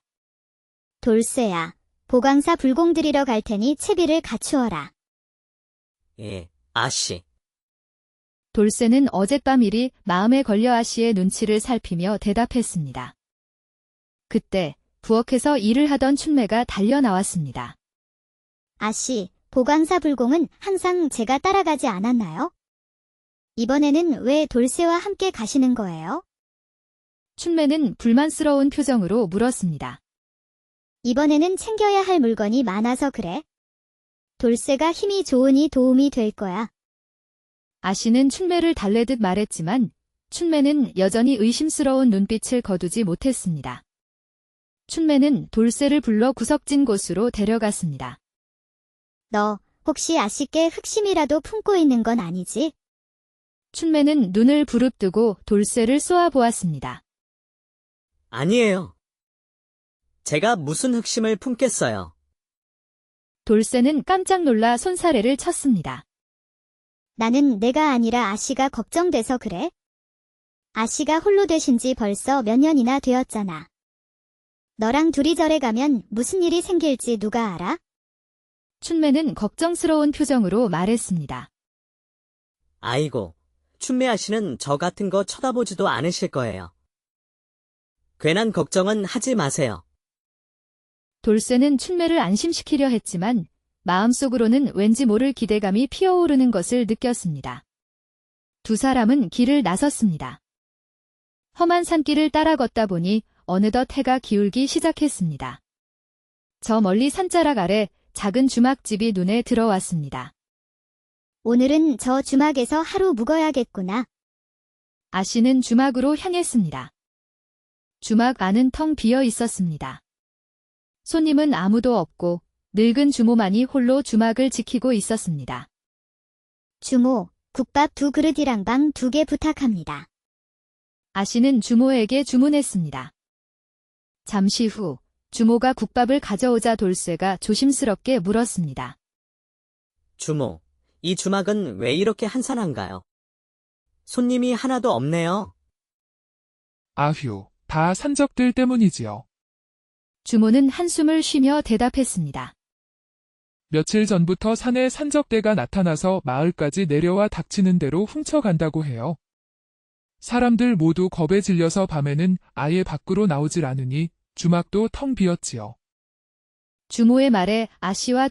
돌쇠야, 보강사 불공 들이러 갈 테니 채비를 갖추어라. 예, 아씨. 돌쇠는 어젯밤 일이 마음에 걸려 아씨의 눈치를 살피며 대답했습니다. 그때 부엌에서 일을 하던 춘매가 달려 나왔습니다. 아씨, 보강사 불공은 항상 제가 따라가지 않았나요? 이번에는 왜 돌쇠와 함께 가시는 거예요? 춘매는 불만스러운 표정으로 물었습니다. 이번에는 챙겨야 할 물건이 많아서 그래. 돌쇠가 힘이 좋으니 도움이 될 거야. 아씨는 춘매를 달래듯 말했지만 춘매는 여전히 의심스러운 눈빛을 거두지 못했습니다. 춘매는 돌쇠를 불러 구석진 곳으로 데려갔습니다. 너 혹시 아씨께 흑심이라도 품고 있는 건 아니지? 춘매는 눈을 부릅뜨고 돌쇠를 쏘아보았습니다. 아니에요. 제가 무슨 흑심을 품겠어요. 돌쇠는 깜짝 놀라 손사래를 쳤습니다. 나는 내가 아니라 아씨가 걱정돼서 그래. 아씨가 홀로 되신 지 벌써 몇 년이나 되었잖아. 너랑 둘이 절에 가면 무슨 일이 생길지 누가 알아? 춘매는 걱정스러운 표정으로 말했습니다. 아이고, 춘매 아씨는 저 같은 거 쳐다보지도 않으실 거예요. 괜한 걱정은 하지 마세요. 돌쇠는 춘매를 안심시키려 했지만 마음속으로는 왠지 모를 기대감이 피어오르는 것을 느꼈습니다. 두 사람은 길을 나섰습니다. 험한 산길을 따라 걷다 보니 어느덧 해가 기울기 시작했습니다. 저 멀리 산자락 아래 작은 주막집이 눈에 들어왔습니다. 오늘은 저 주막에서 하루 묵어야겠구나. 아씨는 주막으로 향했습니다. 주막 안은 텅 비어 있었습니다. 손님은 아무도 없고 늙은 주모만이 홀로 주막을 지키고 있었습니다. 주모, 국밥 2그릇이랑 방 2개 부탁합니다. 아씨는 주모에게 주문했습니다. 잠시 후 주모가 국밥을 가져오자 돌쇠가 조심스럽게 물었습니다. 주모, 이 주막은 왜 이렇게 한산한가요? 손님이 하나도 없네요. 아휴, 다 산적들 때문이지요. 주모는 한숨을 쉬며 대답했습니다. 며칠 전부터 산에 산적대가 나타나서 마을까지 내려와 닥치는 대로 훔쳐간다고 해요. 사람들 모두 겁에 질려서 밤에는 아예 밖으로 나오질 않으니 주막도 텅 비었지요. 주모의 말에 아씨와